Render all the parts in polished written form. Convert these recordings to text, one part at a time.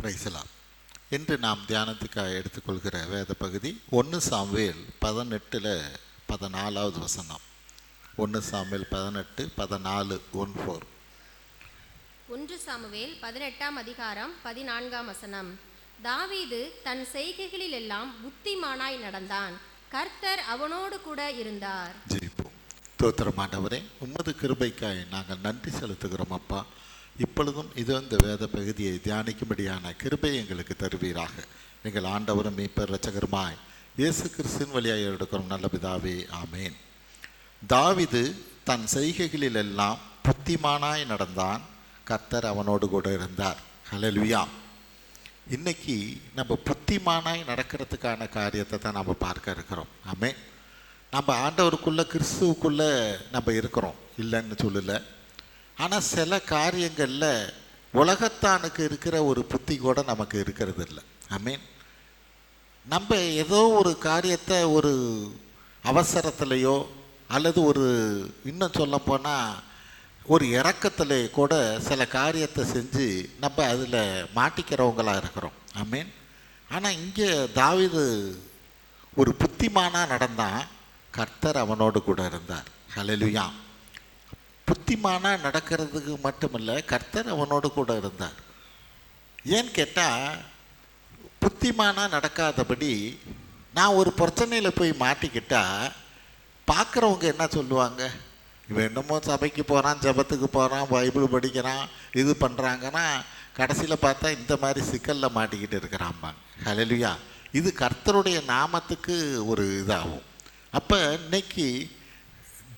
பிரைசலாம். இன்று நாம் தியானத்துக்காக எடுத்துக்கொள்கிற வேத பகுதி 1 சாமுவேல் 18:14 வசனம். 1 சாமுவேல் 18:14 14. 1 சாமுவேல் 18ஆம் அதிகாரம் 14ஆம் வசனம். தாவீது தன் செய்கைகளில் எல்லாம் புத்திமானாய் நடந்தான், கர்த்தர் அவனோடு கூட இருந்தார். ஜெபிப்போம். ஸ்தோத்திரமானவரே, உமது கிருபைக்காய் நாங்கள் நன்றி செலுத்துகிறோம் அப்பா. இப்பொழுதும் இந்த வேத பகுதியை தியானிக்கும்படியான கிருபை எங்களுக்கு தருவீராக. எங்கள் ஆண்டவரும் மீட்பர் இரட்சகருமாய் இயேசு கிறிஸ்துவின் வழியாக எடுக்கிறோம் நல்ல பிதாவே, ஆமேன். தாவீது தன் செய்கைகளில் எல்லாம் புத்திமானாய் நடந்தான், கர்த்தர் அவனோடு கூட இருந்தார். ஹல்லேலூயா. இன்னைக்கு நம்ம புத்திமானாய் நடக்கிறதுக்கான காரியத்தை தான் நம்ம பார்க்க இருக்கிறோம். ஆமேன். நம்ம ஆண்டவருக்குள்ளே கிறிஸ்துவுக்குள்ளே நம்ம இருக்கிறோம், இல்லைன்னு சொல்லலை. ஆனால் சில காரியங்களில் உலகத்தானுக்கு இருக்கிற ஒரு புத்தி கூட நமக்கு இருக்கிறது இல்லை. ஆமீன். நம்ம ஏதோ ஒரு காரியத்தை ஒரு அவசரத்துலேயோ அல்லது ஒரு இன்னும் சொல்ல போனால் ஒரு இறக்கத்திலே கூட சில காரியத்தை செஞ்சு நம்ம அதில் மாட்டிக்கிறவங்களாக இருக்கிறோம். ஆமீன். ஆனால் இங்கே தாவீது ஒரு புத்திமானாக நடந்தான், கர்த்தர் அவனோடு கூட இருந்தார். ஹல்லேலூயா. புத்திமானாக நடக்கிறதுக்கு மட்டுமில்லை, கர்த்தர் அவனோடு கூட இருந்தார். ஏன்னு கேட்டால், புத்திமானாக நடக்காதபடி நான் ஒரு பிரச்சனையில் போய் மாட்டிக்கிட்டால் பார்க்குறவங்க என்ன சொல்லுவாங்க? இவன் என்னமோ சபைக்கு போகிறான், ஜெபத்துக்கு போகிறான், பைபிள் படிக்கிறான், இது பண்ணுறாங்கன்னா கடைசியில் பார்த்தா இந்த மாதிரி சிக்கலில் மாட்டிக்கிட்டு இருக்கிறாம்பாங்க. ஹல்லேலூயா. இது கர்த்தருடைய நாமத்துக்கு ஒரு இதாகும். அப்போ இன்னைக்கு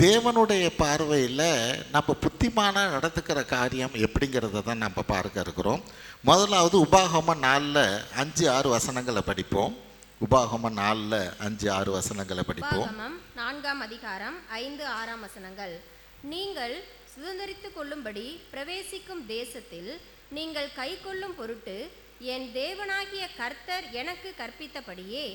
தேவனுடைய பார்வையில் நம்ம புத்திமானாக நடந்துக்கிற காரியம் எப்படிங்கிறத தான் நம்ம பார்க்க இருக்கிறோம். முதலாவது உபாகமம் 4:5-6 வசனங்களை படிப்போம். உபாகமம் 4:5-6 வசனங்களை படிப்போம். உபாகமம் 4ஆம் அதிகாரம் 5-6 வசனங்கள். நீங்கள் சுதந்தரித்துக் கொள்ளும்படி பிரவேசிக்கும் தேசத்தில் நீங்கள் கை கொள்ளும் பொருட்டு என் தேவனாகிய கர்த்தர் எனக்கு கற்பித்தபடியே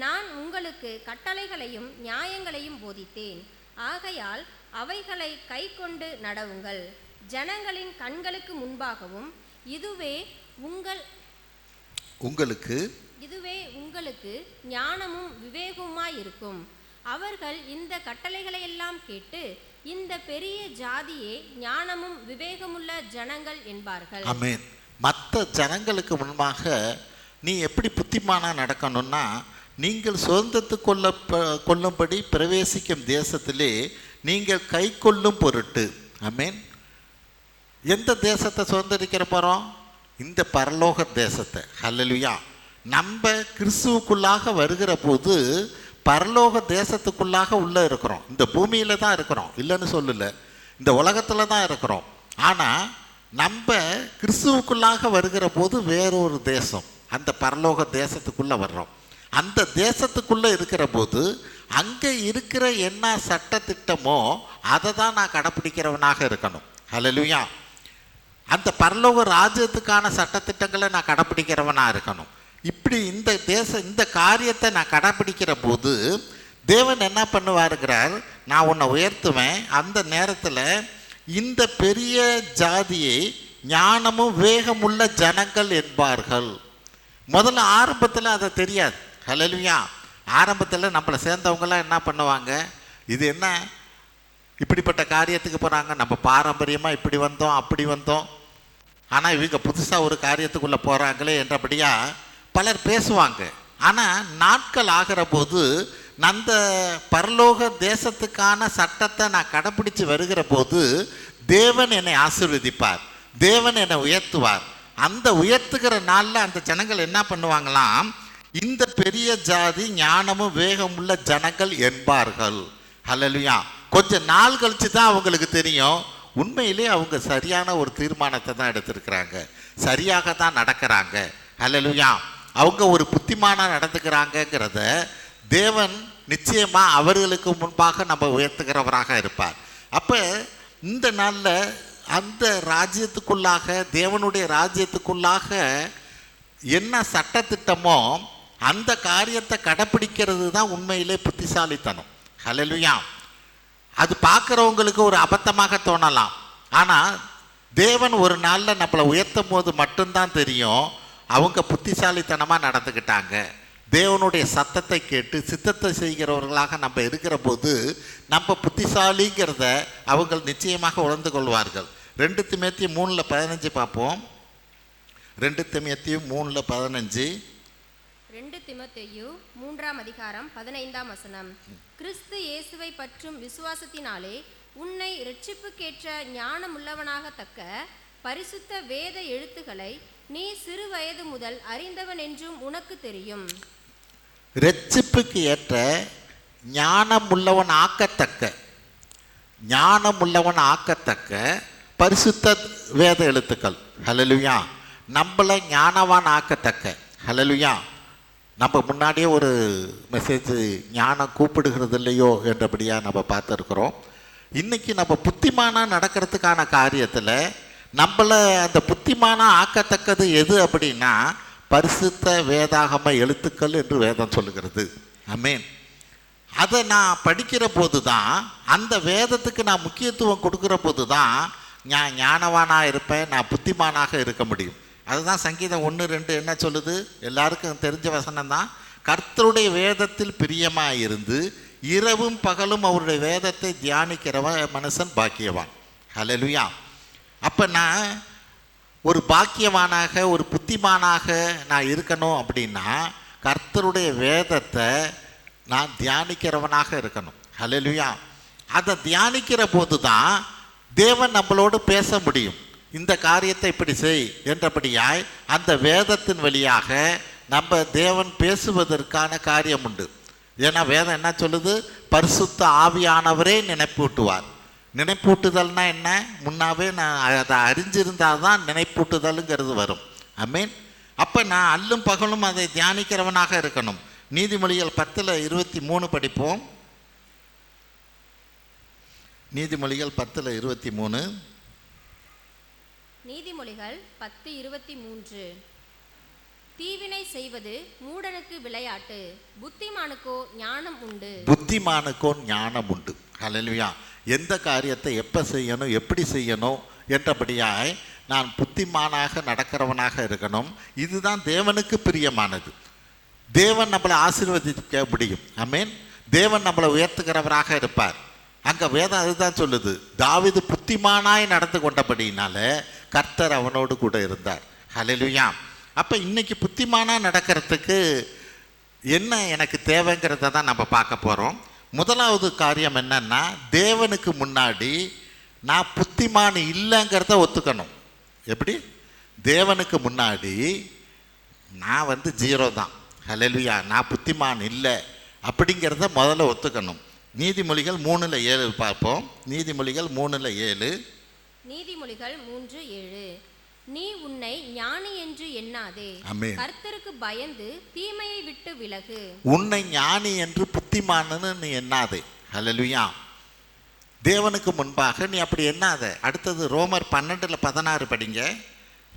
நான் உங்களுக்கு கட்டளைகளையும் நியாயங்களையும் போதித்தேன். ஆகையால் அவைகளை கை கொண்டு நடவுங்கள். ஜனங்களின் கண்களுக்கு முன்பாகவும் இதுவே உங்களுக்கு ஞானமும் விவேகமுமாயிருக்கும். அவர்கள் இந்த கட்டளைகளையெல்லாம் கேட்டு இந்த பெரிய ஜாதியே ஞானமும் விவேகமுள்ள ஜனங்கள் என்பார்கள். ஆமென். மற்ற ஜனங்களுக்கு முன்பாக நீ எப்படி புத்திமானா நடக்கணும்னா, நீங்கள் சுதந்திரத்து கொள்ளும்படி பிரவேசிக்கும் தேசத்திலே நீங்கள் கை கொள்ளும் பொருட்டு. ஆமேன். எந்த தேசத்தை சுதந்திரிக்கிற போகிறோம்? இந்த பரலோக தேசத்தை. ஹல்லேலூயா. நம்ம கிறிஸ்துவுக்குள்ளாக வருகிற போது பரலோக தேசத்துக்குள்ளாக உள்ளே இருக்கிறோம். இந்த பூமியில் தான் இருக்கிறோம், இல்லைன்னு சொல்லலை, இந்த உலகத்தில் தான் இருக்கிறோம். ஆனால் நம்ம கிறிஸ்துவுக்குள்ளாக வருகிற போது வேறொரு தேசம், அந்த பரலோக தேசத்துக்குள்ளே வர்றோம். அந்த தேசத்துக்குள்ளே இருக்கிற போது அங்கே இருக்கிற என்ன சட்டத்திட்டமோ அதை தான் நான் கடைப்பிடிக்கிறவனாக இருக்கணும். ஹல்லேலூயா. அந்த பரலோக ராஜ்யத்துக்கான சட்டத்திட்டங்களை நான் கடைப்பிடிக்கிறவனாக இருக்கணும். இப்படி இந்த காரியத்தை நான் கடைப்பிடிக்கிற போது தேவன் என்ன பண்ணுவாருங்கிறார், நான் உன்னை உயர்த்துவேன். அந்த நேரத்தில் இந்த பெரிய ஜாதியை ஞானமும் வேகமுள்ள ஜனங்கள் என்பார்கள். முதல்ல ஆரம்பத்தில் அதை தெரியாது. ஹல்லேலூயா. ஆரம்பத்தில் நம்மளை சேர்ந்தவங்களாம் என்ன பண்ணுவாங்க, இது என்ன இப்படிப்பட்ட காரியத்துக்கு போகிறாங்க, நம்ம பாரம்பரியமாக இப்படி வந்தோம் அப்படி வந்தோம், ஆனால் இவங்க புதுசாக ஒரு காரியத்துக்குள்ளே போகிறாங்களே என்றபடியாக பலர் பேசுவாங்க. ஆனால் நாட்கள் ஆகிற போது அந்த பரலோக தேசத்துக்கான சட்டத்தை நான் கடைப்பிடிச்சு வருகிற போது தேவன் என்னை ஆசீர்வதிப்பார், தேவன் என்னை உயர்த்துவார். அந்த உயர்த்துகிற நாளில் அந்த ஜனங்கள் என்ன பண்ணுவாங்களாம், இந்த பெரிய ஜாதி ஞானமும் வேகமுள்ள ஜனங்கள் என்பார்கள். ஹல்லேலூயா. கொஞ்சம் நாள் கழிச்சு தான் அவங்களுக்கு தெரியும், உண்மையிலே அவங்க சரியான ஒரு தீர்மானத்தை தான் எடுத்திருக்கிறாங்க, சரியாக தான் நடக்கிறாங்க. ஹல்லேலூயா. அவங்க ஒரு புத்திமானாக நடந்துக்கிறாங்கங்கிறத தேவன் நிச்சயமாக அவர்களுக்கு முன்பாக நம்ம உயர்த்துகிறவராக இருப்பார். அப்போ இந்த நாளில் அந்த ராஜ்யத்துக்குள்ளாக, தேவனுடைய ராஜ்யத்துக்குள்ளாக என்ன சட்டத்திட்டமோ அந்த காரியத்தை கடைப்பிடிக்கிறது தான் உண்மையிலே புத்திசாலித்தனம். ஹல்லேலூயா. அது பார்க்குறவங்களுக்கு ஒரு அபத்தமாக தோணலாம். ஆனால் தேவன் ஒரு நாளில் நம்மளை உயர்த்தும் போது மட்டும்தான் தெரியும் அவங்க புத்திசாலித்தனமாக நடந்துக்கிட்டாங்க. தேவனுடைய சத்தத்தை கேட்டு சித்தத்தை செய்கிறவர்களாக நம்ம இருக்கிற போது நம்ம புத்திசாலிங்கிறத அவங்க நிச்சயமாக உணர்ந்து கொள்வார்கள். 2 திமோத்தேயு 3:15 பார்ப்போம். 2 திமோத்தேயு 3:15. 2 திமோத்தேயு 3:15 கிறிஸ்து இயேசுவை பற்றும் விசுவாசத்தினாலே உன்னை இரட்சிப்புக்கேற்ற ஞானமுள்ளவனாகத்தக்க பரிசுத்த வேத எழுத்துக்களை நீ சிறு வயது முதல் அறிந்தவன் என்றும் உனக்கு தெரியும். இரட்சிப்புக்கு ஏற்ற ஞானமுள்ளவன் ஆக்கத்தக்க பரிசுத்த வேத எழுத்துக்கள். ஹல்லேலூயா. நம்மளை ஞானவான் ஆக்கத்தக்க. ஹல்லேலூயா. நம்ம முன்னாடியே ஒரு மெசேஜ் ஞானம் கூப்பிடுகிறது இல்லையோ என்றபடியாக நம்ம பார்த்துருக்குறோம். இன்றைக்கி நம்ம புத்திமானாக நடக்கிறதுக்கான காரியத்தில் நம்மளை அந்த புத்திமானாக ஆக்கத்தக்கது எது அப்படின்னா பரிசுத்த வேதாகம எழுத்துக்கள் என்று வேதம் சொல்லுகிறது. ஆமென். அதை நான் படிக்கிற போது தான், அந்த வேதத்துக்கு நான் முக்கியத்துவம் கொடுக்குற போது தான் நான் ஞானவானாக இருப்பேன், நான் புத்திமானாக இருக்க முடியும். அதுதான் சங்கீதம் 1:2 என்ன சொல்லுது? எல்லாருக்கும் தெரிஞ்ச வசனம் தான். கர்த்தருடைய வேதத்தில் பிரியமாக இருந்து இரவும் பகலும் அவருடைய வேதத்தை தியானிக்கிறவன் மனுஷன் பாக்கியவான். ஹல்லேலூயா. அப்போ நான் ஒரு பாக்கியவானாக ஒரு புத்திமானாக நான் இருக்கணும் அப்படின்னா கர்த்தருடைய வேதத்தை நான் தியானிக்கிறவனாக இருக்கணும். ஹல்லேலூயா. அதை தியானிக்கிற போது தான் தேவன் நம்மளோடு பேச முடியும். இந்த காரியத்தை இப்படி செய் என்றபடியாய் அந்த வேதத்தின் வழியாக நம்ம தேவன் பேசுவதற்கான காரியம் உண்டு. ஏன்னா வேதம் என்ன சொல்லுது? பரிசுத்த ஆவியானவரே நினைப்பூட்டுவார். நினைப்பூட்டுதல்னா என்ன? முன்னாவே நான் அதை அறிஞ்சிருந்தால் தான் நினைப்பூட்டுதலுங்கிறது வரும். ஆமென். அப்போ நான் அல்லும் பகலும் அதை தியானிக்கிறவனாக இருக்கணும். நீதிமொழிகள் 10:23 படிப்போம். நீதிமொழிகள் 10:23. நீதிமொழிகள் 10:23. தீவினை செய்வது மூடனுக்கு விளையாட்டு, புத்திமானுக்கோ ஞானம் உண்டு. புத்திமானுக்கோ ஞானம் உண்டு. ஹல்லேலூயா. எந்த காரியத்தை எப்போ செய்யணும், எப்படி செய்யணும் என்றபடியாய் நான் புத்திமானாக நடக்கிறவனாக இருக்கணும். இதுதான் தேவனுக்கு பிரியமானது. தேவன் நம்மளை ஆசீர்வதிக்க முடியும். ஆமென். தேவன் நம்மளை உயர்த்துகிறவராக இருப்பார். அங்கே வேதம் அதுதான் சொல்லுது. தாவீது புத்திமானாய் நடந்து கொண்டபடினால கர்த்தர் அவனோடு கூட இருந்தார். ஹல்லேலூயா. அப்போ இன்னைக்கு புத்திமானாக நடக்கிறதுக்கு என்ன எனக்கு தேவைங்கிறத தான் நம்ம பார்க்க போகிறோம். முதலாவது காரியம் என்னன்னா, தேவனுக்கு முன்னாடி நான் புத்திமான் இல்லைங்கிறத ஒத்துக்கணும். எப்படி? தேவனுக்கு முன்னாடி நான் 0 தான். ஹல்லேலூயா. நான் புத்திமான் இல்லை அப்படிங்கிறத முதல்ல ஒத்துக்கணும். நீதிமொழிகள் 3:7 பார்ப்போம். நீதிமொழிகள் 3:7. நீதிமொழிகள் 3:7. நீ உன்னை ஞானி என்று எண்ணாதே, கர்த்தருக்கு பயந்து தீமையை விட்டு விலகு. உன்னை ஞானி என்று புத்திமான்னு நீ எண்ணாதே. ஹல்லேலூயா. தேவனுக்கு முன்பாக நீ அப்படி எண்ணாத. அடுத்தது ரோமர் 12:16 படிங்க.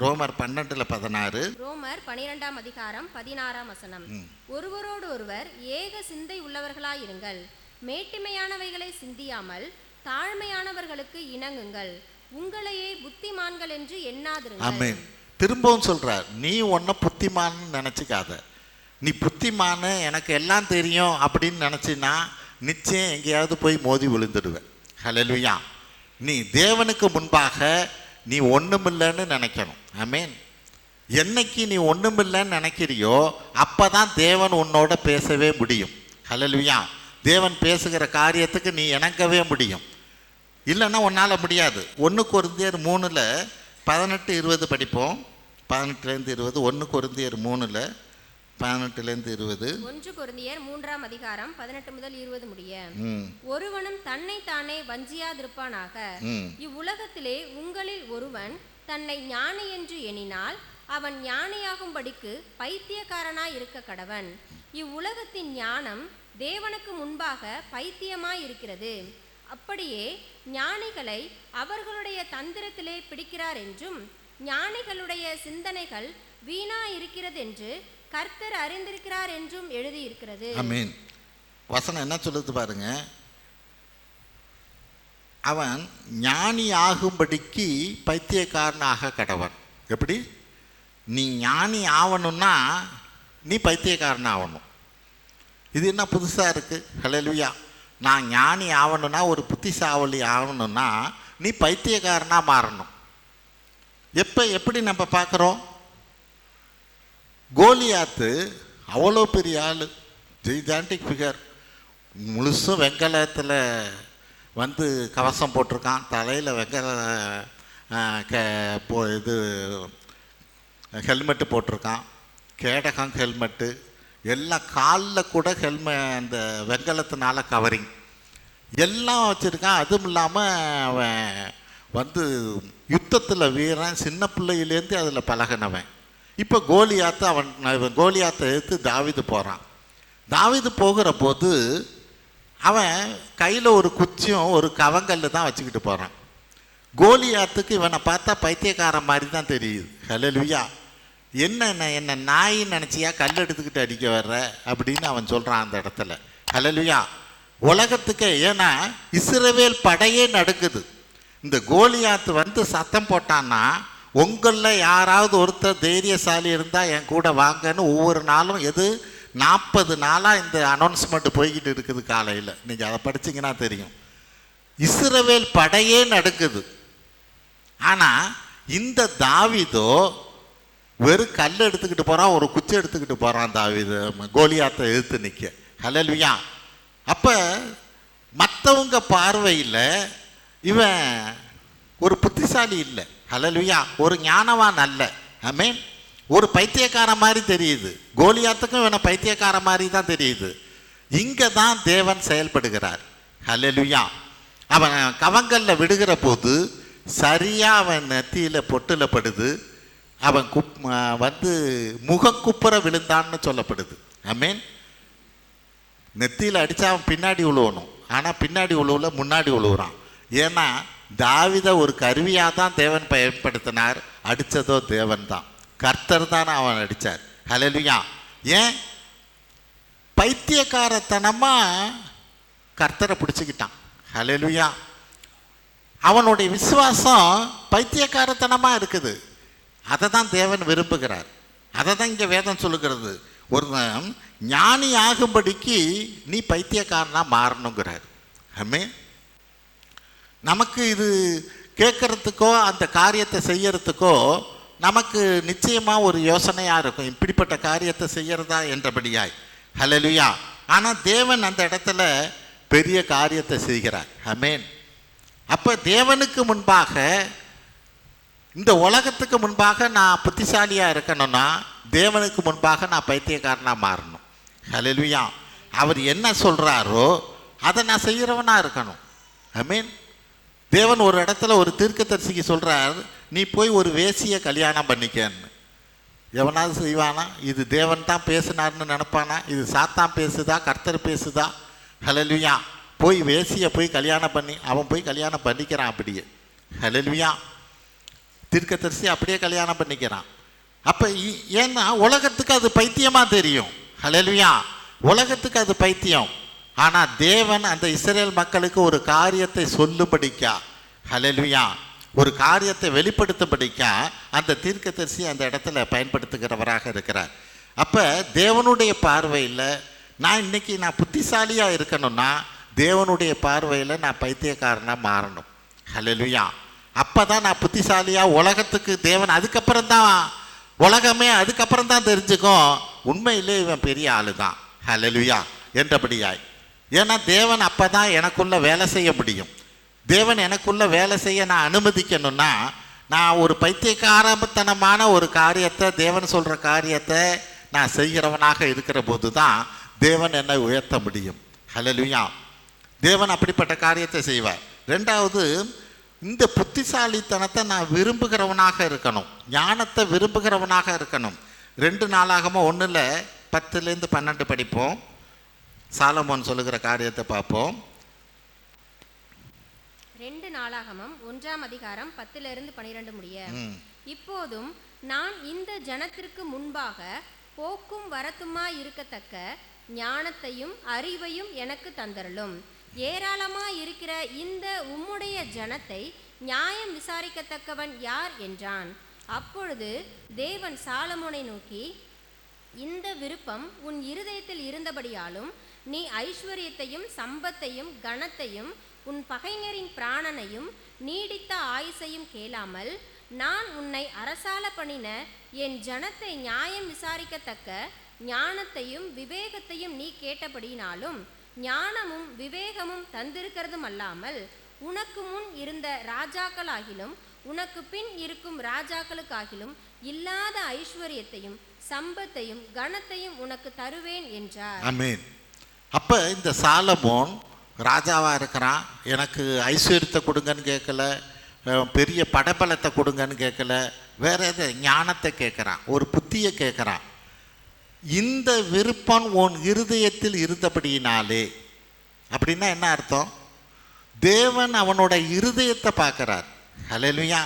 ரோமர் 12:16. ரோமர் 12:16. ஒருவரோடு ஒருவர் ஏக சிந்தை உள்ளவர்களாயிருங்கள், மேட்டிமையானவைகளை சிந்தியாமல் தாழ்மையானவர்களுக்கு இணங்குங்கள், உங்களையே புத்திமான்கள் என்று எண்ணாதிருங்கள். ஆமென். திரும்பவும் சொல்றார், நீ உன்னை புத்திமான் நினைச்சுக்காத. நீ புத்திமான எனக்கு எல்லாம் தெரியும் அப்படின்னு நினைச்சின்னா நிச்சயம் எங்கேயாவது போய் மோதி விழுந்துடுவேன். ஹல்லேலூயா. நீ தேவனுக்கு முன்பாக நீ ஒண்ணுமில்லைன்னு நினைக்கணும். ஆமென். என்னைக்கு நீ ஒண்ணுமில்லைன்னு நினைக்கிறியோ அப்பதான் தேவன் உன்னோட பேசவே முடியும். ஹல்லேலூயா. தேவன் பேசுகிற காரியத்துக்கு நீ இணங்கவே முடியும். இல்லைன்னா உன்னால் முடியாது. 1 கொரிந்தியர் 3:18-20 படிப்போம். 18-20. 1 கொரிந்தியர் 3:18-20. 1 கொரிந்தியர் 3:18 முடிய. ஒருவனும் தன்னை தானே வஞ்சியாதிருப்பானாக. இவ்வுலகத்திலே உங்களில் ஒருவன் தன்னை ஞானி என்று எண்ணினால் அவன் ஞானியாகும்படிக்கு பைத்தியக்காரனாய் இருக்க கடவன். இவ்வுலகத்தின் ஞானம் தேவனுக்கு முன்பாக பைத்தியமாய் இருக்கிறது. அப்படியே ஞானிகளை அவர்களுடைய தந்திரத்திலே பிடிக்கிறார் என்றும் ஞானிகளுடைய சிந்தனைகள் வீணா இருக்கிறது என்று கர்த்தர் அறிந்திருக்கிறார் என்றும் எழுதியிருக்கிறது. ஆமென். வசனம் என்ன சொல்லுது பாருங்க. அவன் ஞானி ஆகும்படிக்கு பைத்தியக்காரனாக கடவன். எப்படி? நீ ஞானி ஆகணும்னா நீ பைத்தியக்காரன் ஆகணும். இது என்ன புதுசாக இருக்குது? ஹல்லேலூயா. நான் ஞானி ஆகணும்னா, ஒரு புத்திசாலி ஆகணும்னா நீ பைத்தியக்காரனாக மாறணும். எப்படி நம்ம பார்க்குறோம்? கோலியாத்து அவ்வளோ பெரிய ஆள், ஜெய்ஜாண்டிக் ஃபிகர், முழுசும் வெங்கலத்தில் வந்து கவசம் போட்டிருக்கான், தலையில் வெங்கல இது ஹெல்மெட்டு போட்டிருக்கான், கேடகம் ஹெல்மெட்டு எல்லாம், காலில் கூட அந்த வெங்கலத்தினால கவரிங் எல்லாம் வச்சுருக்கான். அதுவும் இல்லாமல் அவன் வந்து யுத்தத்தில் வீரன், சின்ன பிள்ளையிலேருந்து அதில் பழகினவன். இப்போ கோலியாத்தை எடுத்து தாவீது போகிறான். தாவீது போகிற போது அவன் கையில் ஒரு குச்சியும் ஒரு கவங்கல் தான் வச்சுக்கிட்டு போகிறான். கோலியாத்துக்கு இவனை பார்த்தா பைத்தியக்காரன் மாதிரி தான் தெரியுது. ஹல்லேலூயா. என்ன நாயின்னு நினச்சியா கல் எடுத்துக்கிட்டு அடிக்க வர்ற அப்படின்னு அவன் சொல்கிறான் அந்த இடத்துல. ஹல்லேலூயா. உலகத்துக்கு, ஏன்னா இஸ்ரவேல் படையே நடுக்குது. இந்த கோலியாத்து வந்து சத்தம் போட்டான்னா, உங்களில் யாராவது ஒருத்தர் தைரியசாலி இருந்தால் என் கூட வாங்கன்னு ஒவ்வொரு நாளும் 40 நாளாக இந்த அனௌன்ஸ்மெண்ட் போய்கிட்டு இருக்குது காலையில். நீங்கள் அதை படிச்சிங்கன்னா தெரியும். இஸ்ரவேல் படையே நடுக்குது. ஆனால் இந்த தாவீதோ வெறும் கல் எடுத்துக்கிட்டு போகிறான், ஒரு குச்சி எடுத்துக்கிட்டு போகிறான் தாவீது கோலியாத்தை எதிர்த்து நிற்க. ஹல்லேலூயா. அப்போ மற்றவங்க பார்வையில் இவன் ஒரு புத்திசாலி இல்லை. ஹல்லேலூயா. ஒரு ஞானவான் அல்ல. ஆமென். ஒரு பைத்தியக்கார மாதிரி தெரியுது. கோலியாத்துக்கும் இவனை பைத்தியக்கார மாதிரி தான் தெரியுது. இங்கே தான் தேவன் செயல்படுகிறார். ஹல்லேலூயா. அவன் கவங்கல்ல விடுகிற போது சரியாக அவன் நெத்தியில் பொட்டில் படுது. அவன் வந்து முகக்குப்புற விழுந்தான்னு சொல்லப்படுது. ஆமென். நெத்தியில் அடித்தா அவன் பின்னாடி விழுவணும், ஆனால் பின்னாடி விழுவல, முன்னாடி விழுவுறான். ஏன்னா தாவீதை ஒரு கருவியாக தான் தேவன் பயன்படுத்தினார். அடித்ததோ தேவன் தான், கர்த்தர் தான் அவன் அடித்தார். ஹல்லேலூயா. ஏன்? பைத்தியக்காரத்தனமாக கர்த்தரை பிடிச்சிக்கிட்டான். ஹல்லேலூயா. அவனுடைய விசுவாசம் பைத்தியக்காரத்தனமாக இருக்குது. அதை தான் தேவன் விரும்புகிறார். அதை தான் இங்கே வேதம் சொல்லுகிறது. ஒரு ஞானி ஆகும்படிக்கு நீ பைத்தியக்காரனாக மாறணுங்கிறார். ஆமென். நமக்கு இது கேட்குறதுக்கோ அந்த காரியத்தை செய்யறதுக்கோ நமக்கு நிச்சயமாக ஒரு யோசனையாக இருக்கும், இப்படிப்பட்ட காரியத்தை செய்கிறதா என்றபடியாய். ஹல்லேலூயா. ஆனால் தேவன் அந்த இடத்துல பெரிய காரியத்தை செய்கிறார். ஆமென். அப்போ தேவனுக்கு முன்பாக, இந்த உலகத்துக்கு முன்பாக நான் புத்திசாலியாக இருக்கணும்னா தேவனுக்கு முன்பாக நான் பைத்தியக்காரனாக மாறணும். ஹல்லேலூயா. அவர் என்ன சொல்கிறாரோ அதை நான் செய்கிறவனாக இருக்கணும். ஆமென். தேவன் ஒரு இடத்துல ஒரு தீர்க்கதரிசிக்கு சொல்கிறார், நீ போய் ஒரு வேசியை கல்யாணம் பண்ணிக்கன்னு. எவனாவது செய்வானா? இது தேவன் தான் பேசினார்னு நினப்பானா? இது சாத்தான் பேசுதா, கர்த்தர் பேசுதா? ஹல்லேலூயா. போய் வேசியை போய் கல்யாணம் பண்ணி, அவன் போய் கல்யாணம் பண்ணிக்கிறான் அப்படியே. ஹல்லேலூயா. தீர்க்கதரிசி அப்படியே கல்யாணம் பண்ணிக்கிறான். அப்போ ஏன்னா உலகத்துக்கு அது பைத்தியமாக தெரியும். ஹல்லேலூயா. உலகத்துக்கு அது பைத்தியம். ஆனால் தேவன் அந்த இஸ்ரேல் மக்களுக்கு ஒரு காரியத்தை சொல்லும்படிக்கா, ஹல்லேலூயா, ஒரு காரியத்தை வெளிப்படுத்தும்படிக்கா அந்த தீர்க்கதரிசி அந்த இடத்துல பயன்படுத்துகிறவராக இருக்கிறார். அப்போ தேவனுடைய பார்வையில் நான் புத்திசாலியாக இருக்கணும்னா தேவனுடைய பார்வையில் நான் பைத்தியக்காரனாக மாறணும். ஹல்லேலூயா. அப்போ தான் நான் புத்திசாலியாக உலகத்துக்கு தேவன் அதுக்கப்புறம் தான் உலகமே அதுக்கப்புறம் தான் தெரிஞ்சுக்கும் உண்மையிலே இவன் பெரிய ஆளு தான். ஹல்லேலூயா என்றபடியாய். ஏன்னா தேவன் அப்போ தான் எனக்குள்ளே வேலை செய்ய முடியும். தேவன் எனக்குள்ளே வேலை செய்ய நான் அனுமதிக்கணும்னா நான் ஒரு பைத்தியக்காரத்தனமான ஒரு காரியத்தை, தேவன் சொல்கிற காரியத்தை நான் செய்கிறவனாக இருக்கிற போது தான் தேவன் என்னை உயர்த்த முடியும். ஹல்லேலூயா. தேவன் அப்படிப்பட்ட காரியத்தை செய்வார். ரெண்டாவது, இந்த புத்திசாலித்தனத்தை நான் விரும்புகிறவனாக இருக்கணும், ஞானத்தை விரும்புகிறவனாக இருக்கணும். 2 நாளாகமம் 1:10-12 படிப்போம். சாலமோன் சொல்லுகிற காரியத்தை பார்ப்போம். 2 நாளாகமம் 1:10-12 முடிய. இப்போதும் நான் இந்த ஜனத்திற்கு முன்பாக போக்கும் வரத்துமாய் இருக்கத்தக்க ஞானத்தையும் அறிவையும் எனக்கு தந்தருளும். ஏராளமாய் இருக்கிற இந்த உம்முடைய ஜனத்தை நியாயம் விசாரிக்கத்தக்கவன் யார் என்றான். அப்பொழுது தேவன் சாலமோனை நோக்கி, இந்த விருப்பம் உன் இருதயத்தில் இருந்தபடியாலும் நீ ஐஸ்வர்யத்தையும் சம்பத்தையும் கனத்தையும் உன் பகைஞரின் பிராணனையும் நீடித்த ஆயுசையும் கேளாமல் நான் உன்னை அரசால பண்ணின என் ஜனத்தை நியாயம் விசாரிக்கத்தக்க ஞானத்தையும் விவேகத்தையும் நீ கேட்டபடினாலும், ஞானமும் விவேகமும் தந்திருக்கிறதும் அல்லாமல் உனக்கு முன் இருந்த ராஜாக்களாகிலும் உனக்கு பின் இருக்கும் ராஜாக்களுக்காகிலும் இல்லாத ஐஸ்வர்யத்தையும் சம்பத்தையும் கனத்தையும் உனக்கு தருவேன் என்றார். ஆமென். அப்ப இந்த சாலமோன் ராஜாவா இருக்கிறான். எனக்கு ஐஸ்வர்யத்தை கொடுங்கன்னு கேட்கல, பெரிய படபலத்தை கொடுங்கன்னு கேட்கல, வேற எது ஞானத்தை கேட்குறான், ஒரு புத்தியை கேட்குறான். இந்த விருப்பம் உன் இருதயத்தில் இருந்தபடியினாலே, அப்படின்னா என்ன அர்த்தம்? தேவன் அவனோட இருதயத்தை பார்க்கிறார். ஹல்லேலூயா.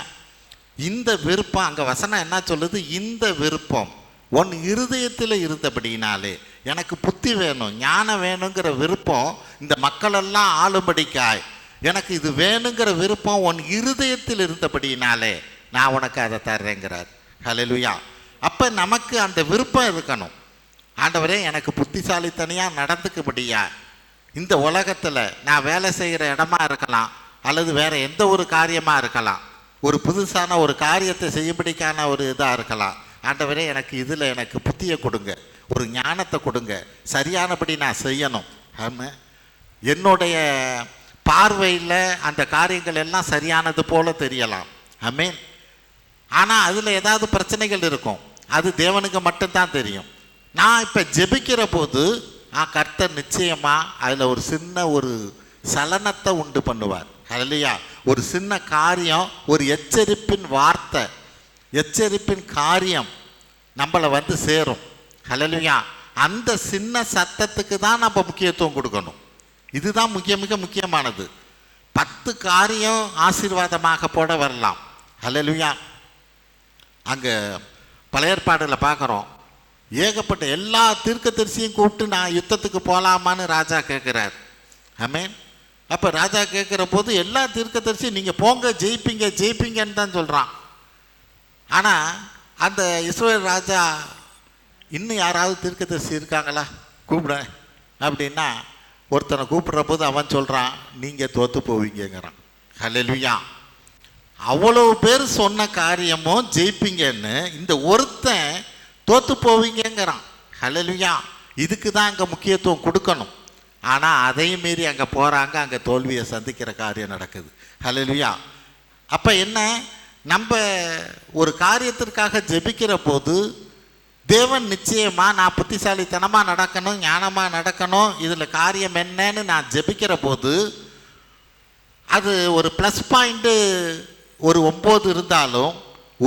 இந்த விருப்பம், அங்கே வசனம் என்ன சொல்லுது? இந்த விருப்பம் உன் இருதயத்தில் இருந்தபடினாலே, எனக்கு புத்தி வேணும், ஞானம் வேணுங்கிற விருப்பம் இந்த மக்களெல்லாம் ஆளும்படிக்காய் எனக்கு இது வேணுங்கிற விருப்பம் உன் இருதயத்தில் இருந்தபடினாலே நான் உனக்கு அதை தர்றேங்கிறார். ஹல்லேலூயா. அப்போ நமக்கு அந்த விருப்பம் இருக்கணும். ஆண்டவரே, எனக்கு புத்திசாலித்தனியாக நடந்துக்கும்படியா இந்த உலகத்தில் நான் வேலை செய்கிற இடமா இருக்கலாம், அல்லது வேறு எந்த ஒரு காரியமாக இருக்கலாம், ஒரு புதுசான ஒரு காரியத்தை செய்யும்படிக்கான ஒரு இதாக இருக்கலாம். ஆண்டவரே, எனக்கு இதில் எனக்கு புத்தியை கொடுங்க, ஒரு ஞானத்தை கொடுங்க, சரியானபடி நான் செய்யணும். ஆமாம், என்னுடைய பார்வையில் அந்த காரியங்கள் எல்லாம் சரியானது போல தெரியலாம். ஆமென். ஆனால் அதில் ஏதாவது பிரச்சனைகள் இருக்கும், அது தேவனுக்கு மட்டும்தான் தெரியும். நான் இப்போ ஜெபிக்கிற போது கர்த்தர் நிச்சயமாக அதில் ஒரு சின்ன ஒரு சலனத்தை உண்டு பண்ணுவார். ஹல்லேலூயா. ஒரு சின்ன காரியம், ஒரு எச்சரிப்பின் வார்த்தை, எச்சரிப்பின் காரியம் நம்மளை வந்து சேரும். ஹல்லேலூயா. அந்த சின்ன சத்தத்துக்கு தான் நம்ம முக்கியத்துவம் கொடுக்கணும். இதுதான் மிக முக்கியமானது. 10 காரியம் ஆசீர்வாதமாக போட வரலாம். ஹல்லேலூயா. அங்கே பழைய ஏற்பாடில் பார்க்குறோம், ஏகப்பட்ட எல்லா தீர்க்கதரிசியும் கூப்பிட்டு நான் யுத்தத்துக்கு போகலாமான்னு ராஜா கேட்குறார். ஆமென். அப்போ ராஜா கேட்குற போது எல்லா தீர்க்கதரிசியும் நீங்கள் போங்க, ஜெயிப்பீங்க ஜெயிப்பீங்கன்னு தான் சொல்கிறான். ஆனால் அந்த இஸ்ரவேல் ராஜா, இன்னும் யாராவது தீர்க்கதரிசி இருக்காங்களா கூப்பிட அப்படின்னா, ஒருத்தனை கூப்பிடுற போது அவன் சொல்கிறான், நீங்கள் தோற்று போவீங்கிறான். ஹல்லேலூயா. அவ்வளவு பேர் சொன்ன காரியமும் ஜெயிப்பீங்கன்னு இந்த ஒருத்தன் தோற்று போவீங்கிறான். ஹல்லேலூயா. இதுக்கு தான் அங்கே முக்கியத்துவம் கொடுக்கணும். ஆனால் அதையும் மீறி அங்கே போகிறாங்க, அங்கே தோல்வியை சந்திக்கிற காரியம் நடக்குது. ஹல்லேலூயா. அப்போ என்ன, நம்ம ஒரு காரியத்திற்காக ஜெபிக்கிற போது தேவன் நிச்சயமாக நான் புத்திசாலித்தனமாக நடக்கணும், ஞானமாக நடக்கணும், இதில் காரியம் என்னன்னு நான் ஜெபிக்கிற போது அது ஒரு ப்ளஸ் பாயிண்ட்டு ஒரு 9 இருந்தாலும்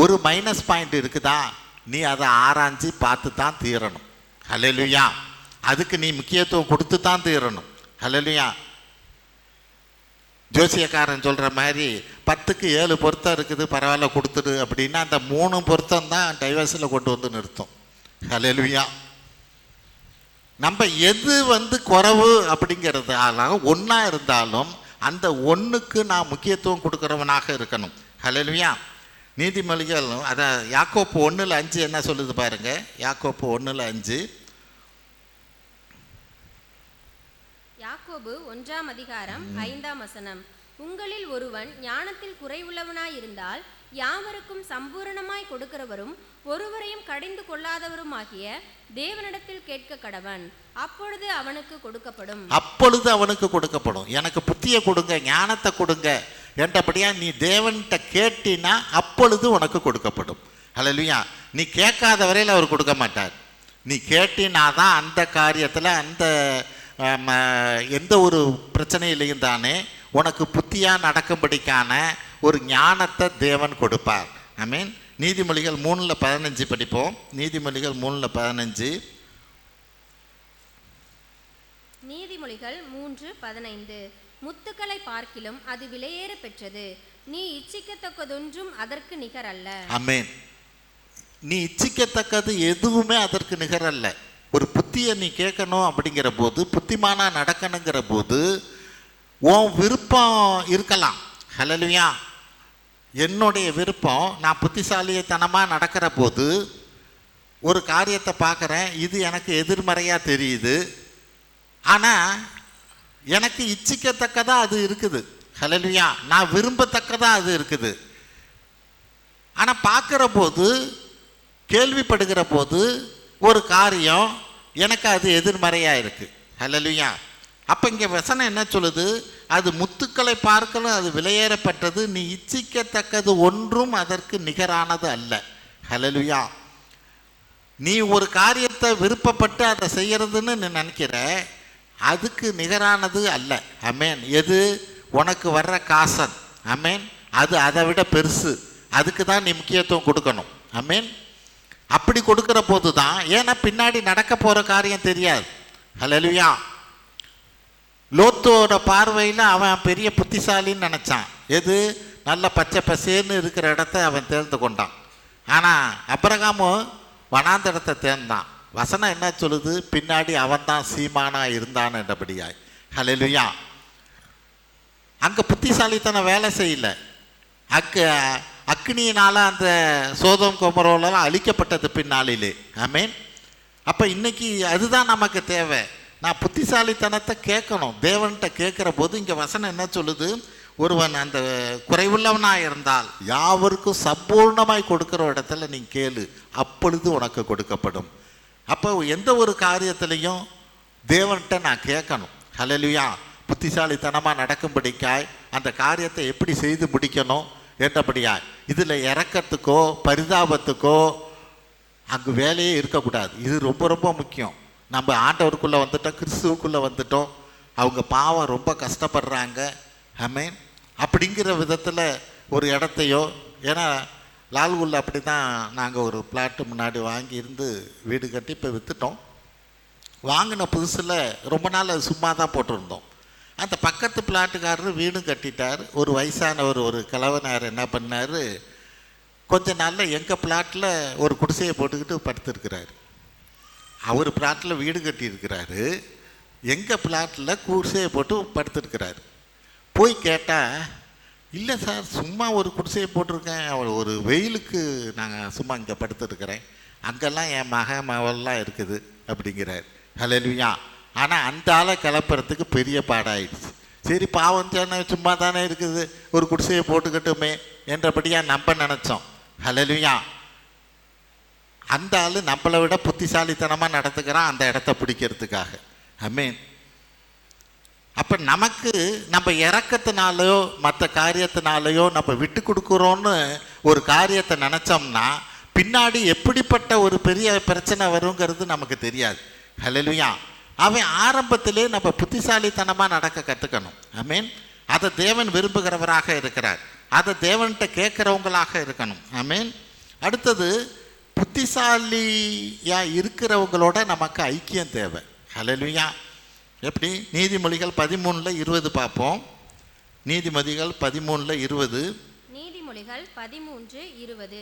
ஒரு மைனஸ் பாயிண்ட் இருக்குதா, நீ அதை ஆராய்ச்சி பார்த்து தான் தீரணும். ஹல்லேலூயா. அதுக்கு நீ முக்கியத்துவம் கொடுத்து தான் தீரணும். ஹல்லேலூயா. ஜோசியக்காரன் சொல்கிற மாதிரி 10க்கு 7 பொருத்தம் இருக்குது, பரவாயில்ல கொடுத்துடு அப்படின்னா, அந்த 3 பொருத்தம் தான் டைவர்ஸில் கொண்டு வந்து நிறுத்தும். ஹல்லேலூயா. நம்ம எது வந்து குறைவு அப்படிங்கிறதால ஒன்றா இருந்தாலும் அந்த ஒன்றுக்கு நான் முக்கியத்துவம் கொடுக்குறவனாக இருக்கணும். ஹல்லேலூயா. நீதிமொழிகள், அதான் யாக்கோப்பு 1:5 என்ன சொல்லுது பாருங்க. யாக்கோப்பு 1:5. யாக்கோபு 1ஆம் அதிகாரம் 5ஆம் வசனம். உங்களில் ஒருவன் ஞானத்தில் குறைவுள்ளவனாயிருந்தால் யாவருக்கும் சம்பூரணமாய் கொடுக்கிறவரும் ஒருவரையும் கடிந்து கொள்ளாதவருமாகிய தேவனிடத்தில் கேட்க கடவன், அப்பொழுது அவனுக்கு கொடுக்கப்படும். அப்பொழுது அவனுக்கு கொடுக்கப்படும். எனக்கு புத்தியை கொடுங்க, ஞானத்தை கொடுங்க என்றபடியா நீ தேவன்கிட்ட கேட்டினா அப்பொழுது உனக்கு கொடுக்கப்படும். ஹல்லேலூயா. நீ கேட்காத வரையில் அவர் கொடுக்க மாட்டார். நீ கேட்டினா தான் அந்த காரியத்தில் அந்த எந்த ஒரு பிரச்சனையிலையும் தானே உனக்கு புத்தியாக நடக்கும்படிக்கான ஒரு ஞானத்தை தேவன் கொடுப்பார். ஐ மீன், நீதிமொழிகள் 3:15 படிப்போம். நீதிமொழிகள் 3:15. நீதிமொழிகள் 3:15. முத்துக்களை பார்க்கிலும் அது விலையேற பெற்றது, நீ இச்சிக்கத்தக்கதொன்றும் அதற்கு நிகர் அல்ல. ஆமென். நீ இச்சிக்கத்தக்கது எதுவுமே அதற்கு நிகர் அல்ல. ஒரு புத்தியை நீ கேட்கணும் அப்படிங்கிற போது, புத்திமானா நடக்கணுங்கிற போது உன் விருப்பம் இருக்கலாம். ஹல்லேலூயா. என்னுடைய விருப்பம், நான் புத்திசாலித்தனமாக நடக்கிற போது ஒரு காரியத்தை பார்க்குறேன், இது எனக்கு எதிர்மறையாக தெரியுது, ஆனால் எனக்கு இச்சிக்கத்தக்கதாக அது இருக்குது. ஹல்லேலூயா. நான் விரும்பத்தக்கதாக அது இருக்குது. ஆனால் பார்க்குற போது, கேள்விப்படுகிற போது ஒரு காரியம் எனக்கு அது எதிர்மறையாக இருக்குது. ஹல்லேலூயா. அப்போ இங்கே வசனம் என்ன சொல்லுது? அது முத்துக்களை பார்க்கலும் அது விலையேறப்பட்டது, நீ இச்சிக்கத்தக்கது ஒன்றும் அதற்கு நிகரானது அல்ல. ஹல்லேலூயா. நீ ஒரு காரியத்தை விருப்பப்பட்டு அதை செய்யறதுன்னு நீ நினைக்கிற, அதுக்கு நிகரானது அல்ல. ஆமென். எது? உனக்கு வர்ற காசன். ஆமென். அது அதை விட பெருசு. அதுக்கு தான் நீ முக்கியத்துவம் கொடுக்கணும். ஆமென். அப்படி கொடுக்குற போது தான், ஏன்னா பின்னாடி நடக்க போகிற காரியம் தெரியாது. ஹல்லேலூயா. லோத்தோட பார்வையில் அவன் பெரிய புத்திசாலின்னு நினச்சான். எது? நல்ல பச்சை பசேன்னு இருக்கிற இடத்த அவன் தேர்ந்து கொண்டான். ஆனால் அபிரகாமும் வனாந்தரத்தை தேர்ந்தான். வசனம் என்ன சொல்லுது? பின்னாடி அவன் தான் சீமானா இருந்தான் என்றபடியாய். ஹல்லேலூயா. அங்கே புத்திசாலித்தனம் வேலை செய்யல. அக்னியினால் அந்த சோதோம் கொமரோலாம் அழிக்கப்பட்டது பின்னாளிலே. ஆமென். அப்போ இன்னைக்கு அதுதான் நமக்கு தேவை. நான் புத்திசாலித்தனத்தை கேட்கணும், தேவன்கிட்ட கேட்குற போது இங்கே வசனம் என்ன சொல்லுது? ஒருவன் அந்த குறைவுள்ளவனாக இருந்தால் யாவருக்கும் சம்பூர்ணமாய் கொடுக்குற இடத்துல நீ கேளு, அப்பொழுது உனக்கு கொடுக்கப்படும். அப்போ எந்த ஒரு காரியத்திலையும் தேவன்கிட்ட நான் கேட்கணும். ஹல்லேலூயா. புத்திசாலித்தனமாக நடக்கும்படிக்காய் அந்த காரியத்தை எப்படி செய்து முடிக்கணும் என்றபடியாய். இதில் இறக்கத்துக்கோ பரிதாபத்துக்கோ அங்கு வேலையே இருக்கக்கூடாது. இது ரொம்ப ரொம்ப முக்கியம். நம்ம ஆண்டவருக்குள்ளே வந்துட்டோம், கிறிஸ்துவுக்குள்ளே வந்துட்டோம், அவங்க பாவம் ரொம்ப கஷ்டப்படுறாங்க. ஆமென். அப்படிங்கிற விதத்தில் ஒரு இடத்தையோ, ஏன்னா லால்குள்ள அப்படி தான் நாங்கள் ஒரு பிளாட்டு முன்னாடி வாங்கி இருந்து வீடு கட்டி இப்போ விற்றுட்டோம். வாங்கின புதுசில் ரொம்ப நாள் அது சும்மா தான் போட்டிருந்தோம். அந்த பக்கத்து பிளாட்டுக்காரர் வீடும் கட்டிட்டார். ஒரு வயசானவர், ஒரு கிழவனார் என்ன பண்ணார், கொஞ்ச நாளில் எங்கள் பிளாட்டில் ஒரு குடிசையை போட்டுக்கிட்டு படுத்துருக்கிறார். அவர் பிளாட்டில் வீடு கட்டியிருக்கிறாரு, எங்கள் பிளாட்டில் குடிசையை போட்டு படுத்துருக்கிறாரு. போய் கேட்டால், இல்லை சார், சும்மா ஒரு குடிசையை போட்டிருக்கேன், ஒரு வெயிலுக்கு நாங்கள் சும்மா இங்கே படுத்துருக்கிறேன், அங்கெல்லாம் என் மகள்லாம் இருக்குது அப்படிங்கிறார். ஹல்லேலூயா. ஆனால் அந்த ஆளை கிளப்புறதுக்கு பெரிய பாடாயிடுச்சு. சரி, பாவம் தானே, சும்மா தானே இருக்குது, ஒரு குடிசையை போட்டுக்கட்டுமே என்றபடியாக நம்ம நினச்சோம். ஹல்லேலூயா. அந்த ஆள் நம்மளை விட புத்திசாலித்தனமாக நடத்துக்கிறான் அந்த இடத்த பிடிக்கிறதுக்காக. ஆமென். அப்போ நமக்கு நம்ம இறக்கத்தினாலையோ மற்ற காரியத்தினாலையோ நம்ம விட்டு கொடுக்குறோன்னு ஒரு காரியத்தை நினச்சோம்னா பின்னாடி எப்படிப்பட்ட ஒரு பெரிய பிரச்சனை வருங்கிறது நமக்கு தெரியாது. ஹல்லேலூயா. அவன் ஆரம்பத்திலே நம்ம புத்திசாலித்தனமாக நடக்க கற்றுக்கணும். ஆமென். அதை தேவன் விரும்புகிறவராக இருக்கிறார். அதை தேவன்கிட்ட கேட்குறவங்களாக இருக்கணும். ஆமென். அடுத்தது, புத்திசாலியாக இருக்கிறவங்களோட நமக்கு ஐக்கியம் தேவை. ஹல்லேலூயா. எப்படி? நீதிமொழிகள் 13:20 பார்ப்போம். நீதிமொழிகள் 13:20. நீதிமொழிகள் 13:20.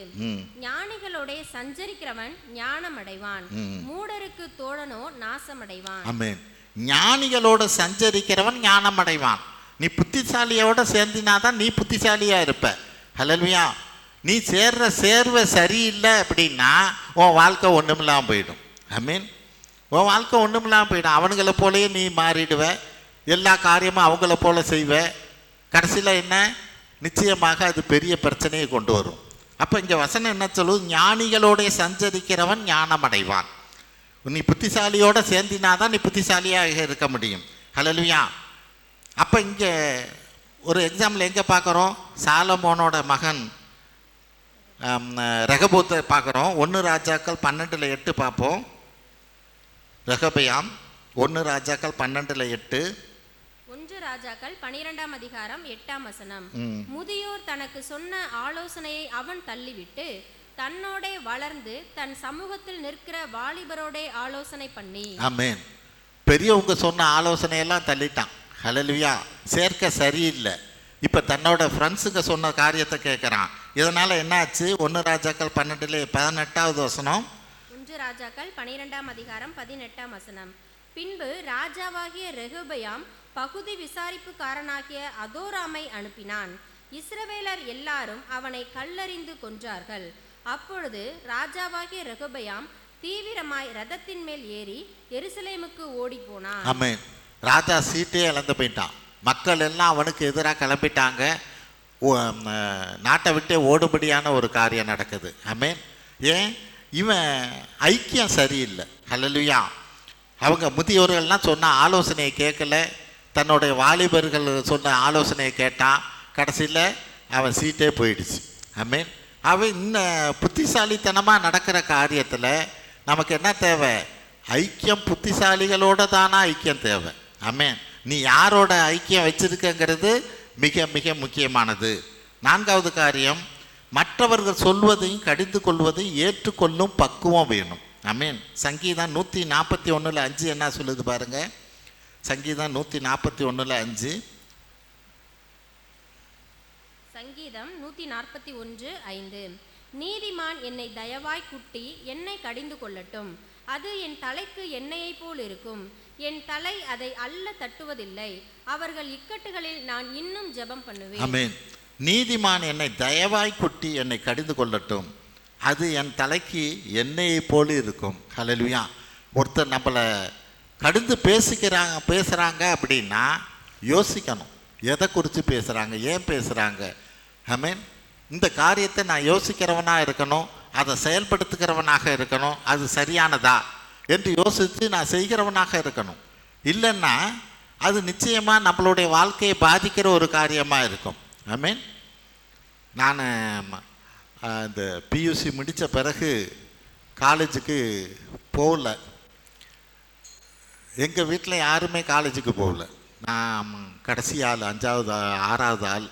ஞானிகளோட சஞ்சரிக்கிறவன் ஞானம் அடைவான், மூடருக்கு தோழனோ நாசமடைவான். ஆமென். ஞானிகளோட சஞ்சரிக்கிறவன் ஞானம் அடைவான். நீ புத்திசாலியோட சேர்ந்தினாதான் நீ புத்திசாலியா இருப்ப. ஹல்லேலூயா. நீ சேர்ற சேர்வை சரியில்லை அப்படின்னா உன் வாழ்க்கை ஒன்றுமில்லாமல் போயிடும். ஆமென். உன் வாழ்க்கை ஒன்றுமில்லாமல் போயிடும். அவனுங்களை போலயே நீ மாறிடுவ, எல்லா காரியமும் அவங்கள போல செய்வ. கடைசியில் என்ன? நிச்சயமாக அது பெரிய பிரச்சனையை கொண்டு வரும். அப்போ இங்கே வசனம் என்ன சொல்லுது? ஞானிகளோட சஞ்சரிக்கிறவன் ஞானம் அடைவான். நீ புத்திசாலியோட சேர்ந்தினாதான் நீ புத்திசாலியாக இருக்க முடியும். ஹல்லேலூயா. அப்போ இங்கே ஒரு எக்ஸாம்பிள் எங்கே பார்க்குறோம்? சாலமோனோட மகன் ரெகபோத்தை பார்க்குறோம். 1 ராஜாக்கள் 12:8 பார்ப்போம். ரெகபயாம் 1 ராஜாக்கள் 12:8. 1 ராஜாக்கள் 12ஆம் அதிகாரம் 8ஆம் வசனம். முதியோர் தனக்கு சொன்ன ஆலோசனையை அவன் தள்ளிவிட்டு தன்னோட வளர்ந்து தன் சமூகத்தில் நிற்கிற வாலிபரோட ஆலோசனை பண்ணி. ஆமென். பெரியவங்க சொன்ன ஆலோசனையெல்லாம் தள்ளிட்டான். ஹல்லேலூயா. சேர்க்க சரியில்லை. இப்போ தன்னோட ஃப்ரெண்ட்ஸுங்க சொன்ன காரியத்தை கேட்குறான். இதனால் என்னாச்சு? 1 ராஜாக்கள் 12:18 வசனம். 1 ராஜாக்கள் 12ஆம் அதிகாரம் 18ஆம் வசனம். பின்பு ராஜாவாகிய ரெகொபெயாம் பகுதி விசாரிப்புக்காரனாகிய அதோராமை அனுப்பினான். இஸ்ரவேலர் எல்லாரும் அவனை கல்லறிந்து கொன்றார்கள். அப்பொழுது ராஜாவாகிய ரெகொபெயாம் தீவிரமாய் ரதத்தின் மேல் ஏறி எருசலேமுக்கு ஓடி போனான். ஆமென். ராஜா சீட்டே இழந்து போயிட்டான். மக்கள் எல்லாம் அவனுக்கு எதிராக கிளம்பிட்டாங்க. நாட்டை விட்டே ஓடுபடியான ஒரு காரியம் நடக்குது. ஆமென். ஏன்? இவன் ஐக்கியம் சரியில்லை. ஹல்லேலூயா. அவங்க முதியோர்கள்லாம் சொன்ன ஆலோசனையை கேட்கல, தன்னுடைய வாலிபர்கள் சொன்ன ஆலோசனையை கேட்டான். கடைசியில் அவன் சீட்டே போயிடுச்சு. ஆமென். அவன் இன்னும் புத்திசாலித்தனமாக நடக்கிற காரியத்தில் நமக்கு என்ன தேவை? ஐக்கியம். புத்திசாலிகளோட தானா ஐக்கியம் தேவை. ஆமென். நீ யாரோட ஐக்கியம் வச்சிருக்கங்கிறது மிக மிக முக்கியமானது. 4வது காரியம், மற்றவர்கள் சொல்வதையும் கடிந்து கொள்வதையும் ஏற்றுக்கொள்ளும் பக்குவம் வேணும். ஆமென். சங்கீதம் 141:5 என்ன சொல்லுது பாருங்க. சங்கீதம் 141:5. சங்கீதம் 141:5. நீதிமான் என்னை தயவாய் குட்டி என்னை கடிந்து கொள்ளட்டும், அது என் தலைக்கு எண்ணெயை போல் இருக்கும், என் தலை அதை அல்ல தட்டுவதில்லை, அவர்கள் இக்கட்டுகளில் நான் இன்னும் ஜெபம் பண்ணுவேன். ஆமென். நீதிமான் என்னை தயவாய் குட்டி என்னை கடிந்து கொள்ளட்டும், அது என் தலைக்கு எண்ணெயை போல் இருக்கும். ஹல்லேலூயா. ஒருத்தர் நம்மளை கடிந்து பேசுகிறாங்க அப்படின்னா யோசிக்கணும். எதை குறித்து பேசுகிறாங்க, ஏன் பேசுகிறாங்க. ஆமென். இந்த காரியத்தை நான் யோசிக்கிறவனாக இருக்கணும், அதை செயல்படுத்துகிறவனாக இருக்கணும். அது சரியானதா என்று யோசித்து நான் செய்கிறவனாக இருக்கணும். இல்லைன்னா அது நிச்சயமாக நம்மளுடைய வாழ்க்கையை பாதிக்கிற ஒரு காரியமாக இருக்கும். ஆமென். நான் இந்த பியூசி முடித்த பிறகு காலேஜுக்கு போகல. எங்கள் வீட்டில் யாருமே காலேஜுக்கு போகல. நான் கடைசி ஆள், 5வது 6வது ஆள்.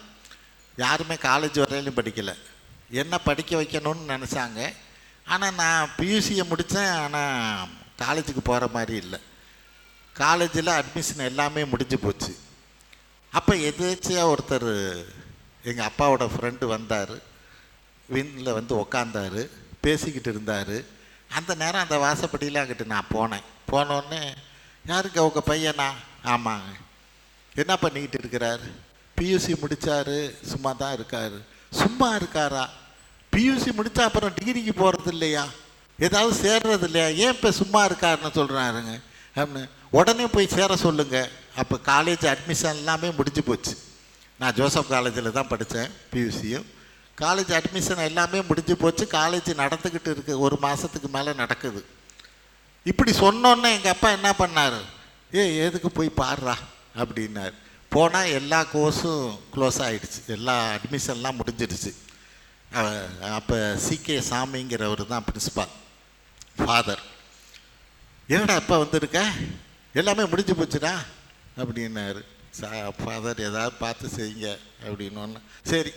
யாருமே காலேஜ் வரையிலும் படிக்கலை. என்ன படிக்க வைக்கணும்னு நினச்சாங்க. ஆனால் நான் பியூசியை முடித்தேன். ஆனால் காலேஜுக்கு போகிற மாதிரி இல்லை. காலேஜில் அட்மிஷன் எல்லாமே முடிஞ்சு போச்சு. அப்போ எதேச்சியாக ஒருத்தர், எங்கள் அப்பாவோட ஃப்ரெண்டு வந்தார். வீட்டில் வந்து உக்காந்தார், பேசிக்கிட்டு இருந்தார். அந்த நேரம் அந்த வாசப்படியில் அங்கிட்டு நான் போனோடனே, யாருக்கு அவங்க பையனா? ஆமாங்க. என்ன பண்ணிக்கிட்டு இருக்கிறார்? பியூசி முடித்தார், சும்மா தான் இருக்கார். சும்மா இருக்காரா? பியூசி முடித்தா அப்புறம் டிகிரிக்கு போகிறது இல்லையா, ஏதாவது சேர்றது இல்லையா, ஏன் இப்போ சும்மா இருக்காருன்னு சொல்கிறாருங்க அப்படின்னு. உடனே போய் சேர சொல்லுங்கள். அப்போ காலேஜ் அட்மிஷன் எல்லாமே முடிஞ்சு போச்சு. நான் ஜோசப் காலேஜில் தான் படித்தேன், பியூசியும். காலேஜ் அட்மிஷன் எல்லாமே முடிஞ்சு போச்சு. காலேஜ் நடந்துக்கிட்டு இருக்கு, 1 மாதத்துக்கு மேலே நடக்குது. இப்படி சொன்னோன்னே எங்கள் அப்பா என்ன பண்ணார்? எதுக்கு போய் பாடுறா அப்படின்னார். போனால் எல்லா கோர்ஸும் க்ளோஸ் ஆகிடுச்சு, எல்லா அட்மிஷன்லாம் முடிஞ்சிடுச்சு. அப்போ CK சாமிங்கிறவர் தான் பிரின்சிபால், ஃபாதர். என்னடா அப்பா வந்திருக்க, எல்லாமே முடிஞ்சு போச்சுடா அப்படின்னாரு. ஃபாதர் ஏதாவது பார்த்து செய்யுங்க அப்படின்னோன்னு, சரி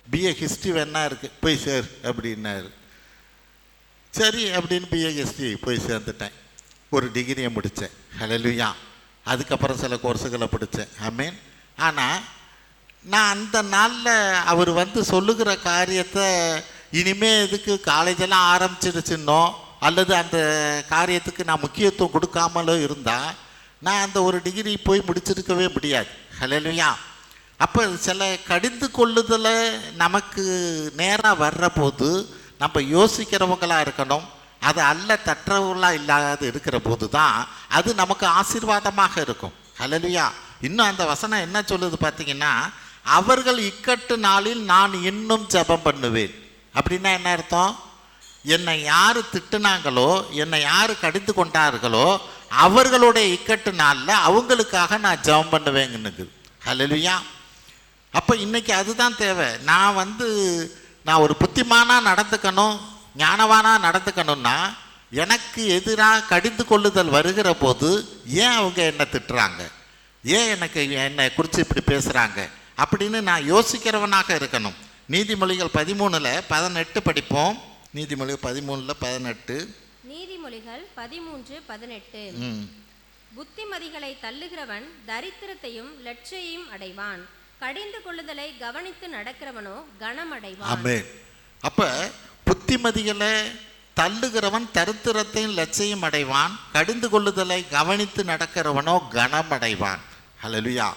BA ஹிஸ்ட்ரி வேணா இருக்குது, போய் சேர் அப்படின்னாரு. சரி அப்படின்னு BA ஹிஸ்ட்ரி போய் சேர்ந்துட்டேன். ஒரு டிகிரியை முடித்தேன். ஹல்லேலூயா. அதுக்கப்புறம் சில கோர்ஸுகளை படித்தேன். ஆமென். ஆனால் நான் அந்த நாளில் அவர் வந்து சொல்லுகிற காரியத்தை இனிமேல் எதுக்கு காலேஜெல்லாம் ஆரம்பிச்சிடுச்சுன்னோ அல்லது அந்த காரியத்துக்கு நான் முக்கியத்துவம் கொடுக்காமலோ இருந்தால் நான் அந்த ஒரு டிகிரி போய் முடிச்சிருக்கவே முடியாது. ஹல்லேலூயா. அப்போ சில கடிந்து கொள்ளுதலை நமக்கு நேராக வர்ற போது நம்ம யோசிக்கிறவங்களாக இருக்கணும். அது அல்ல தற்றவர்களாக இல்லாத இருக்கிற போது தான் அது நமக்கு ஆசீர்வாதமாக இருக்கும். ஹல்லேலூயா. இன்னும் அந்த வசனம் என்ன சொல்லுது பார்த்தீங்கன்னா, அவர்கள் இக்கட்டு நாளில் நான் இன்னும் ஜெபம் பண்ணுவேன். அப்படின்னா என்ன அர்த்தம்? என்னை யார் திட்டுனாங்களோ, என்னை யார் கடிந்து கொண்டார்களோ, அவர்களுடைய இக்கட்டு நாளில் அவங்களுக்காக நான் ஜெபம் பண்ணுவேங்கன்னு. ஹல்லேலூயா. அப்போ இன்றைக்கி அதுதான் தேவை. நான் ஒரு புத்திமானாக நடந்துக்கணும், ஞானவானாக நடந்துக்கணும்னா எனக்கு எதிராக கடிந்து கொள்ளுதல் வருகிற போது ஏன் அவங்க என்னை திட்டுறாங்க, ஏன் என்னை குறித்து இப்படி பேசுகிறாங்க அப்படின்னு நான் யோசிக்கிறவனாக இருக்கணும். நீதிமொழிகள் 13:18 படிப்போம். நீதிமொழிகள் 13:18. நீதிமொழிகள் 13:18. புத்திமதிகளை தள்ளுகிறவன் தரித்திரத்தையும் லட்சையும் அடைவான், கடிந்து கொள்ளுதலை கவனித்து நடக்கிறவனோ கனமடைவான். ஆமென். அப்ப புத்திமதிகளை தள்ளுகிறவன் தரித்திரத்தையும் லட்சையும் அடைவான், கடிந்து கொள்ளுதலை கவனித்து நடக்கிறவனோ கனமடைவான். ஹல்லேலூயா.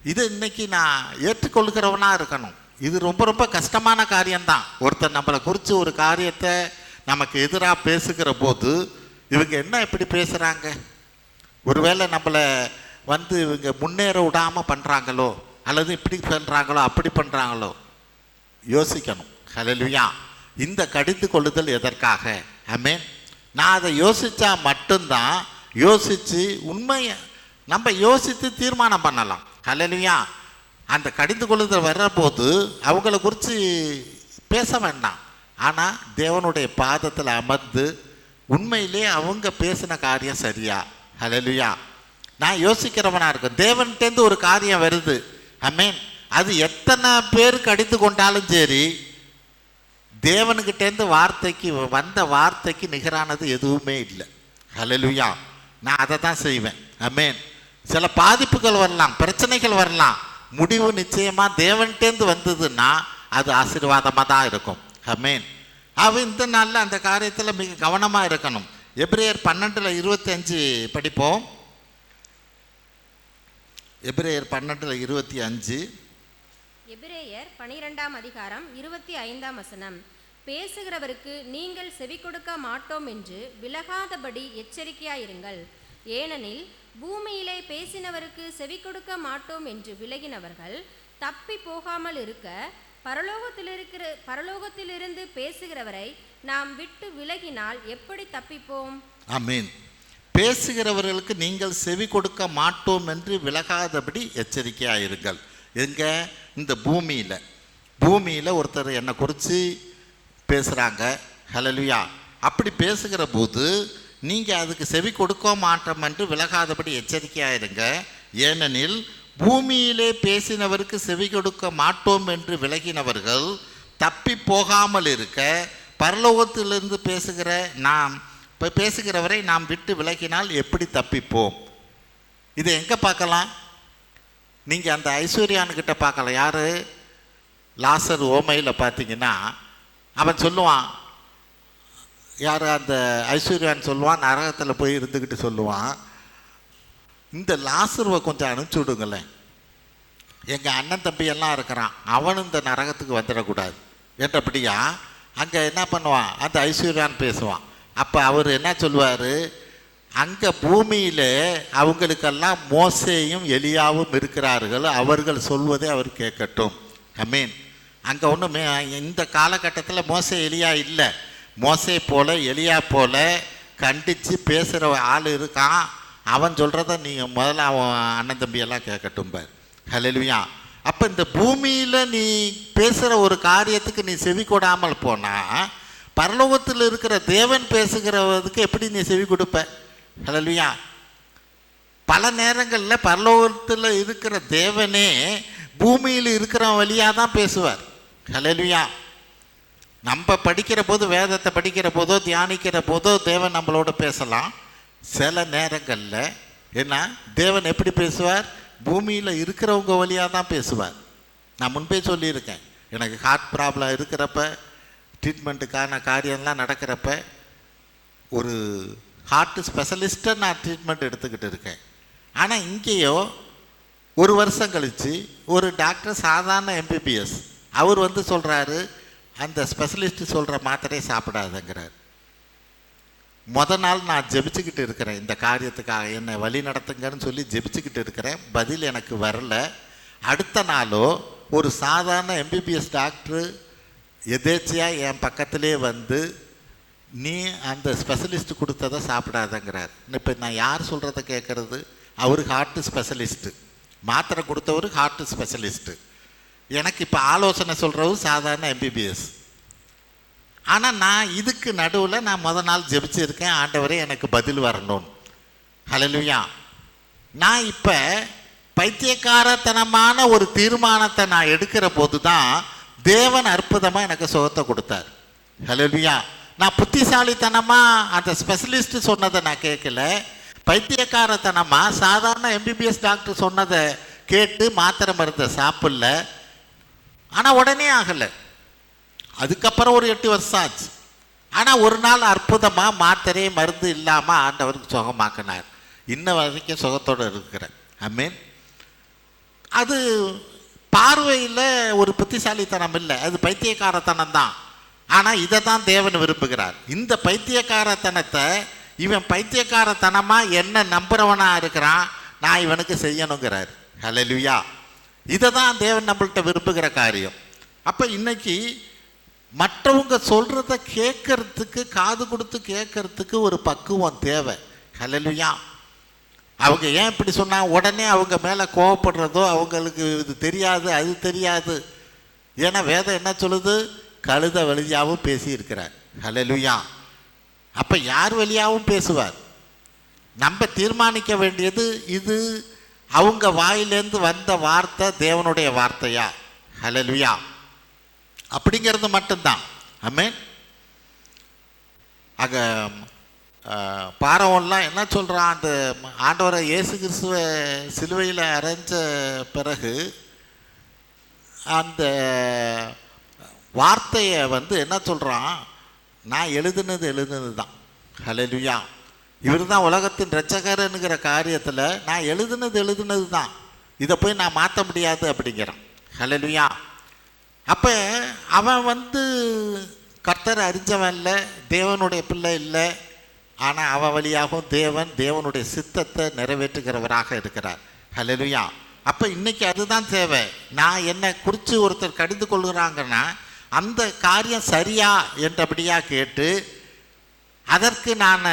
இதை இன்னைக்கு நான் ஏற்றுக்கொள்கிறவனாக இருக்கணும். இது ரொம்ப ரொம்ப கஷ்டமான காரியம்தான். ஒருத்தர் நம்மளை குறித்து ஒரு காரியத்தை நமக்கு எதிராக பேசுகிற போது இவங்க என்ன இப்படி பேசுகிறாங்க, ஒருவேளை நம்மளை இவங்க முன்னேற விடாமல் பண்ணுறாங்களோ, அல்லது இப்படி பண்ணுறாங்களோ அப்படி பண்ணுறாங்களோ யோசிக்கணும். ஹல்லேலூயா. இந்த கடிந்து கொள்ளுதல் எதற்காக? ஆமென். நான் அதை யோசித்தா மட்டும்தான், யோசித்து உண்மையை நம்ம யோசித்து தீர்மானம் பண்ணலாம். ஹல்லேலூயா. அந்த கடிந்து கொள்ளுதல் வர்ற போது அவங்கள குறித்து பேச வேண்டாம். ஆனால் தேவனுடைய பாதத்தில் அமர்ந்து உண்மையிலே அவங்க பேசின காரியம் சரியா? ஹல்லேலூயா. நான் யோசிக்கிறவனாக இருக்கும். தேவன்கிட்டேருந்து ஒரு காரியம் வருது, ஆமென், அது எத்தனை பேர் கடிந்து கொண்டாலும் சரி, தேவனுக்கிட்டேருந்து வந்த வார்த்தைக்கு நிகரானது எதுவுமே இல்லை. ஹல்லேலூயா. நான் அதை தான் செய்வேன். ஆமென். சில பாதிப்புகள் வரலாம், பிரச்சனைகள் வரலாம், முடிவு நிச்சயமாக தேவன்கிட்டேருந்து வந்ததுன்னா அது ஆசீர்வாதமாக தான் இருக்கும். ஆமென். இந்த நாளில் அந்த காரியத்தில் மிக கவனமாக இருக்கணும். எபிரேயர் 12:25 படிப்போம். எபிரேயர் 12:25. எபிரேயர் 12ஆம் அதிகாரம் 25ஆம் வசனம். பேசுகிறவருக்கு நீங்கள் செவி கொடுக்க மாட்டோம் என்று விலகாதபடி எச்சரிக்கையாயிருங்கள். ஏனெனில் பூமியிலே பேசினவருக்கு செவி கொடுக்க மாட்டோம் என்று விலகினவர்கள் தப்பி போகாமல் இருக்க, பரலோகத்திலிருந்து பேசுகிறவரை நாம் விட்டு விலகினால் எப்படி தப்பிப்போம்? ஆமென். பேசுகிறவர்களுக்கு நீங்கள் செவி கொடுக்க மாட்டோம் என்று விலகாதபடி எச்சரிக்கையாயிருங்கள். எங்க? இந்த பூமியில் ஒருத்தர் என்னை குறித்து பேசுகிறாங்க. ஹல்லேலூயா. அப்படி பேசுகிற போது நீங்கள் அதுக்கு செவி கொடுக்க மாட்டோம் என்று விலகாதபடி எச்சரிக்கையாயிருங்க. ஏனெனில் பூமியிலே பேசினவருக்கு செவி கொடுக்க மாட்டோம் என்று விலகினவர்கள் தப்பி போகாமல் இருக்க, பரலோகத்திலிருந்து பேசுகிறவரை நாம் விட்டு விலகினால் எப்படி தப்பிப்போம்? இதை எங்கே பார்க்கலாம்? நீங்கள் அந்த ஐஸ்வர்யானுக்கிட்ட பார்க்கலாம். யார்? லாசர் ஓமையில் பார்த்தீங்கன்னா அவன் சொல்லுவான், யார்? அந்த ஐஸ்வர்யான் சொல்லுவான், நரகத்தில் போய் இருந்துக்கிட்டு சொல்லுவான், இந்த லாசருவை கொஞ்சம் அனுப்பிச்சி விடுங்களேன், எங்கள் அண்ணன் தம்பியெல்லாம் இருக்கிறான், அவனும் இந்த நரகத்துக்கு வந்துடக்கூடாது என்றபடியா அங்கே என்ன பண்ணுவான்? அந்த ஐஸ்வர்யான் பேசுவான். அப்போ அவர் என்ன சொல்லுவார்? அங்கே பூமியில் அவங்களுக்கெல்லாம் மோசேயும் எலியாவும் இருக்கிறார்கள், அவர்கள் சொல்வதை அவர் கேட்கட்டும். ஆமென். அங்கே ஒன்றுமே இந்த காலகட்டத்தில் மோசே எலியா இல்லை. மோசே போல எலியா போல கண்டித்து பேசுகிற ஆள் இருக்கான். அவன் சொல்கிறத நீங்கள் முதல்ல அவன் அண்ணன் தம்பியெல்லாம் கேட்கட்டும் பார். ஹல்லேலூயா. அப்போ இந்த பூமியில் நீ பேசுகிற ஒரு காரியத்துக்கு நீ செவி கொடாமல் போனால், பரலோகத்தில் இருக்கிற தேவன் பேசுகிறதுக்கு எப்படி நீ செவி கொடுப்ப? ஹல்லேலூயா. பல நேரங்களில் பரலோகத்தில் இருக்கிற தேவனே பூமியில் இருக்கிற வழியாக தான் பேசுவார். ஹல்லேலூயா. நம்ம படிக்கிற போது, வேதத்தை படிக்கிற போதோ தியானிக்கிற போதோ தேவன் நம்மளோட பேசலாம். சில நேரங்களில் என்ன தேவன் எப்படி பேசுவார்? பூமியில் இருக்கிறவங்க வழியாக தான் பேசுவார். நான் முன்பே சொல்லியிருக்கேன், எனக்கு ஹார்ட் ப்ராப்ளம் இருக்கிறப்ப, ட்ரீட்மெண்ட்டுக்கான காரியம்லாம் நடக்கிறப்ப, ஒரு ஹார்ட் ஸ்பெஷலிஸ்ட்டை நான் ட்ரீட்மெண்ட் எடுத்துக்கிட்டு இருக்கேன். ஆனால் இங்கேயோ ஒரு வருஷம் கழித்து ஒரு டாக்டர் சாதாரண எம்பிபிஎஸ் அவர் சொல்கிறாரு, அந்த ஸ்பெஷலிஸ்ட்டு சொல்கிற மாத்திரையை சாப்பிடாதுங்கிறார். நாள் நான் ஜெபிச்சுக்கிட்டு இருக்கிறேன், இந்த காரியத்துக்காக என்னை வழி நடத்துங்கன்னு சொல்லி ஜெபிச்சுக்கிட்டு இருக்கிறேன். பதில் எனக்கு வரல. அடுத்த நாளோ ஒரு சாதாரண எம்பிபிஎஸ் டாக்டரு எதேச்சியாக என் பக்கத்திலே நீ அந்த ஸ்பெஷலிஸ்ட்டு கொடுத்ததை சாப்பிடாதங்கிறார். இப்போ நான் யார் சொல்கிறத கேட்குறது? அவர் ஹார்ட்டு ஸ்பெஷலிஸ்ட்டு, மாத்திரை கொடுத்தவர் ஹார்ட்டு ஸ்பெஷலிஸ்ட்டு, எனக்கு இப்போ ஆலோசனை சொல்கிறவர் சாதாரண எம்பிபிஎஸ். ஆனால் நான் இதுக்கு நடுவில் நான் நாள் ஜெபிச்சிருக்கேன், ஆண்டவரே எனக்கு பதில் வரணும். ஹல்லேலூயா. நான் இப்போ பைத்தியக்காரத்தனமான ஒரு தீர்மானத்தை நான் எடுக்கிற போது தான் தேவன் அற்புதமாக எனக்கு சுகத்தை கொடுத்தார். ஹல்லேலூயா. நான் புத்திசாலித்தனமாக அந்த ஸ்பெஷலிஸ்ட்டு சொன்னதை நான் கேட்கல, பைத்தியக்காரத்தனமாக சாதாரண எம்பிபிஎஸ் டாக்டர் சொன்னதை கேட்டு மாத்திரை மருந்தை சாப்பிடல. ஆனால் உடனே ஆகலை, அதுக்கப்புறம் ஒரு 8 வருஷம் ஆச்சு. ஆனால் ஒரு நாள் அற்புதமாக மாத்திரை மருந்து இல்லாமல் ஆண்டவருக்கு சுகமாக்கினார். இன்ன வரைக்கும் சுகத்தோடு இருக்கிறேன். ஆமென். அது பார்வையில் ஒரு புத்திசாலித்தனம் இல்லை, அது பைத்தியக்காரத்தனம் தான். ஆனால் இதை தான் தேவன் விரும்புகிறார். இந்த பைத்தியக்காரத்தனத்தை இவன் பைத்தியக்காரத்தனமாக என்ன நம்புறவனாக இருக்கிறான், நான் இவனுக்கு செய்யணுங்கிறார். ஹல்லேலூயா. இதை தான் தேவன் நம்மள்கிட்ட விரும்புகிற காரியம். அப்போ இன்னைக்கு மற்றவங்க சொல்கிறத கேட்கறதுக்கு, காது கொடுத்து கேட்கறதுக்கு ஒரு பக்குவம் தேவை. ஹல்லேலூயா. அவங்க ஏன் இப்படி சொன்னால் உடனே அவங்க மேலே கோவப்படுறதோ, அவங்களுக்கு இது தெரியாது அது தெரியாது. ஏன்னா வேதம் என்ன சொல்லுது, கழுத வழியாகவும் பேசியிருக்கிறார். ஹல்லேலூயா. அப்போ யார் வழியாகவும் பேசுவார். நம்ம தீர்மானிக்க வேண்டியது, இது அவங்க வாயிலேருந்து வந்த வார்த்தை தேவனுடைய வார்த்தையா, ஹல்லேலூயா, அப்படிங்கிறது மட்டும்தான். ஆமென். ஆக பார்வோன்லாம் என்ன சொல்கிறான், அந்த ஆண்டவரை இயேசு கிறிஸ்துவை சிலுவையில் அறைஞ்ச பிறகு அந்த வார்த்தையை என்ன சொல்கிறான், நான் எழுதுனது தான். ஹல்லேலூயா. இவர் தான் உலகத்தின் இரட்சகர்ங்கிற காரியத்தில் நான் எழுதுனது தான், இதை போய் நான் மாற்ற முடியாது அப்படிங்கிறான். ஹல்லேலூயா. அப்போ அவன் கர்த்தரை அறிஞ்சவன் இல்லை, தேவனுடைய பிள்ளை இல்லை. ஆனால் அவன் வழியாகவும் தேவனுடைய சித்தத்தை நிறைவேற்றுகிறவராக இருக்கிறார். ஹல்லேலூயா. அப்போ இன்றைக்கி அதுதான் தேவை. நான் என்னை குறித்து ஒருத்தர் கடிந்து கொள்கிறாங்கன்னா அந்த காரியம் சரியா என்றபடியாக கேட்டு அதற்கு நான்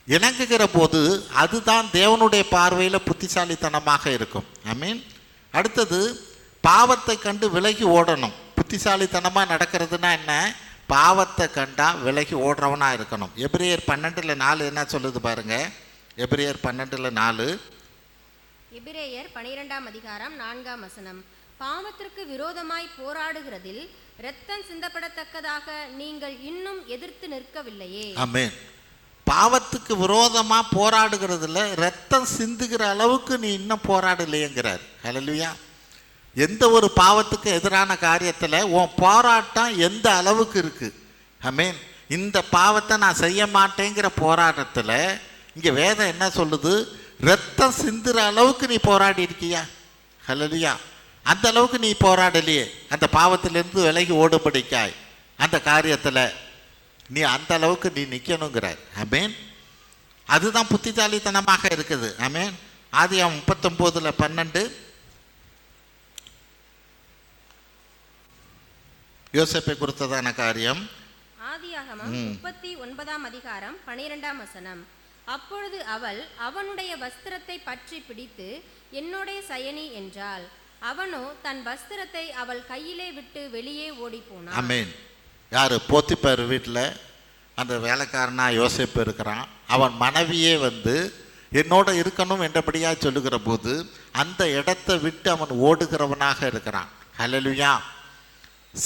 இணங்குகிற போது அதுதான் தேவனுடைய பார்வையில் புத்திசாலித்தனமாக இருக்கும். ஆமீன். அடுத்தது, பாவத்தை கண்டு விலகி ஓடணும். புத்திசாலித்தனமாக நடக்கிறதுனா என்ன, பாவத்தை கண்டா விலகி ஓடுறவனாக இருக்கணும். எபிரேயர் 12:4 என்ன சொல்லுது பாருங்க. எபிரேயர் 12:4. எபிரேயர் 12:4 பாவத்திற்கு விரோதமாய் போராடுகிறதில் இரத்தம் சிந்தப்படத்தக்கதாக நீங்கள் இன்னும் எதிர்த்து நிற்கவில்லையே. ஆமென். பாவத்துக்கு விரோதமாக போராடுகிறதுல ரத்தம் சிந்துகிற அளவுக்கு நீ இன்னும் போராடலையேங்கிறார். ஹல்லேலூயா. எந்த ஒரு பாவத்துக்கு எதிரான காரியத்தில் உன் போராட்டம் எந்த அளவுக்கு இருக்குது. ஆமென். இந்த பாவத்தை நான் செய்ய மாட்டேங்கிற போராட்டத்தில் இங்கே வேதம் என்ன சொல்லுது, ரத்தம் சிந்துற அளவுக்கு நீ போராடி இருக்கியா? ஹல்லேலூயா. அந்த அளவுக்கு நீ போராடலையே, அந்த பாவத்திலிருந்து விலகி ஓடுபடிக்காய் அந்த காரியத்தில் நீ அந்த அளவுக்கு நீ நிற்கணுங்கிறார். ஆமென். அதுதான் புத்திசாலித்தனமாக இருக்குது. ஆமென். ஆதியாகமம் 39:12 யோசேப்பை குறித்ததான காரியம். ஆதியாகமம் 39:12 அப்பொழுது அவள் அவனுடைய வஸ்திரத்தை பற்றி பிடித்து என்னுடைய சயனி என்றாள். அவனோ தன் வஸ்திரத்தை அவள் கையிலே விட்டு வெளியே ஓடி போனான். ஆமென். யார்? போத்திப்பார் வீட்டில் அந்த வேலைக்காரனா யோசேப்பு இருக்கிறான். அவன் மனைவியே என்னோட இருக்கணும் என்றபடியாக சொல்லுகிற போது அந்த இடத்தை விட்டு அவன் ஓடுகிறவனாக இருக்கிறான். ஹல்லேலூயா.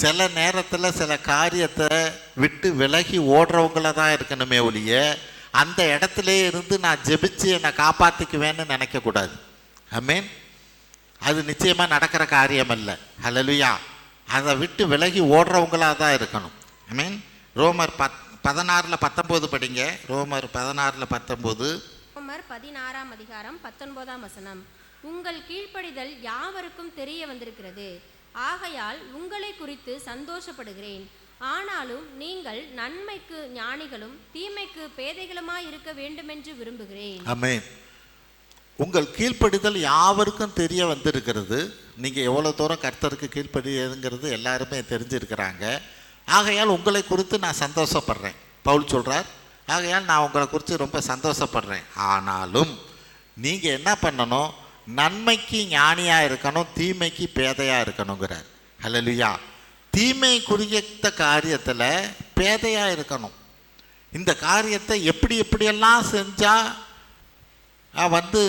சில நேரத்தில் சில காரியத்தை விட்டு விலகி ஓடுறவங்கள தான் இருக்கணுமே ஒழிய அந்த இடத்துல இருந்து நான் ஜெபிச்சு என்னை காப்பாற்றிக்குவேன்னு நினைக்கக்கூடாது. ஆமென். அது நிச்சயமாக நடக்கிற காரியம் அல்ல. ஹல்லேலூயா. அதை விட்டு விலகி ஓடுறவங்களாக தான் இருக்கணும். ஆமென். ரோமர் 16:19 படிங்க. ரோமர் 16:19. ரோமர் 16:19 உங்கள் கீழ்ப்படிதல் யாவருக்கும் தெரிய வந்திருக்கிறது, ஆகையால் உங்களை குறித்து சந்தோஷப்படுகிறேன். ஆனாலும் நீங்கள் நன்மைக்கு ஞானிகளும் தீமைக்கு பேதைகளுமாய் இருக்க வேண்டுமென்று விரும்புகிறேன். ஆமென். உங்கள் கீழ்ப்படிதல் யாவருக்கும் தெரிய வந்திருக்கிறது. நீங்கள் எவ்வளோ தூரம் கர்த்தருக்கு கீழ்ப்படிங்கிறது எல்லாருமே தெரிஞ்சிருக்கிறாங்க. ஆகையால் உங்களை குறித்து நான் சந்தோஷப்படுறேன். பவுல் சொல்கிறார், ஆகையால் நான் உங்களை குறித்து ரொம்ப சந்தோஷப்படுறேன். ஆனாலும் நீங்கள் என்ன பண்ணணும், நன்மைக்கு ஞானியாக இருக்கணும், தீமைக்கு பேதையாக இருக்கணுங்கிறார். ஹல்லேலூயா. தீமை குறித்த காரியத்தில் பேதையாக இருக்கணும். இந்த காரியத்தை எப்படியெல்லாம் செஞ்சால்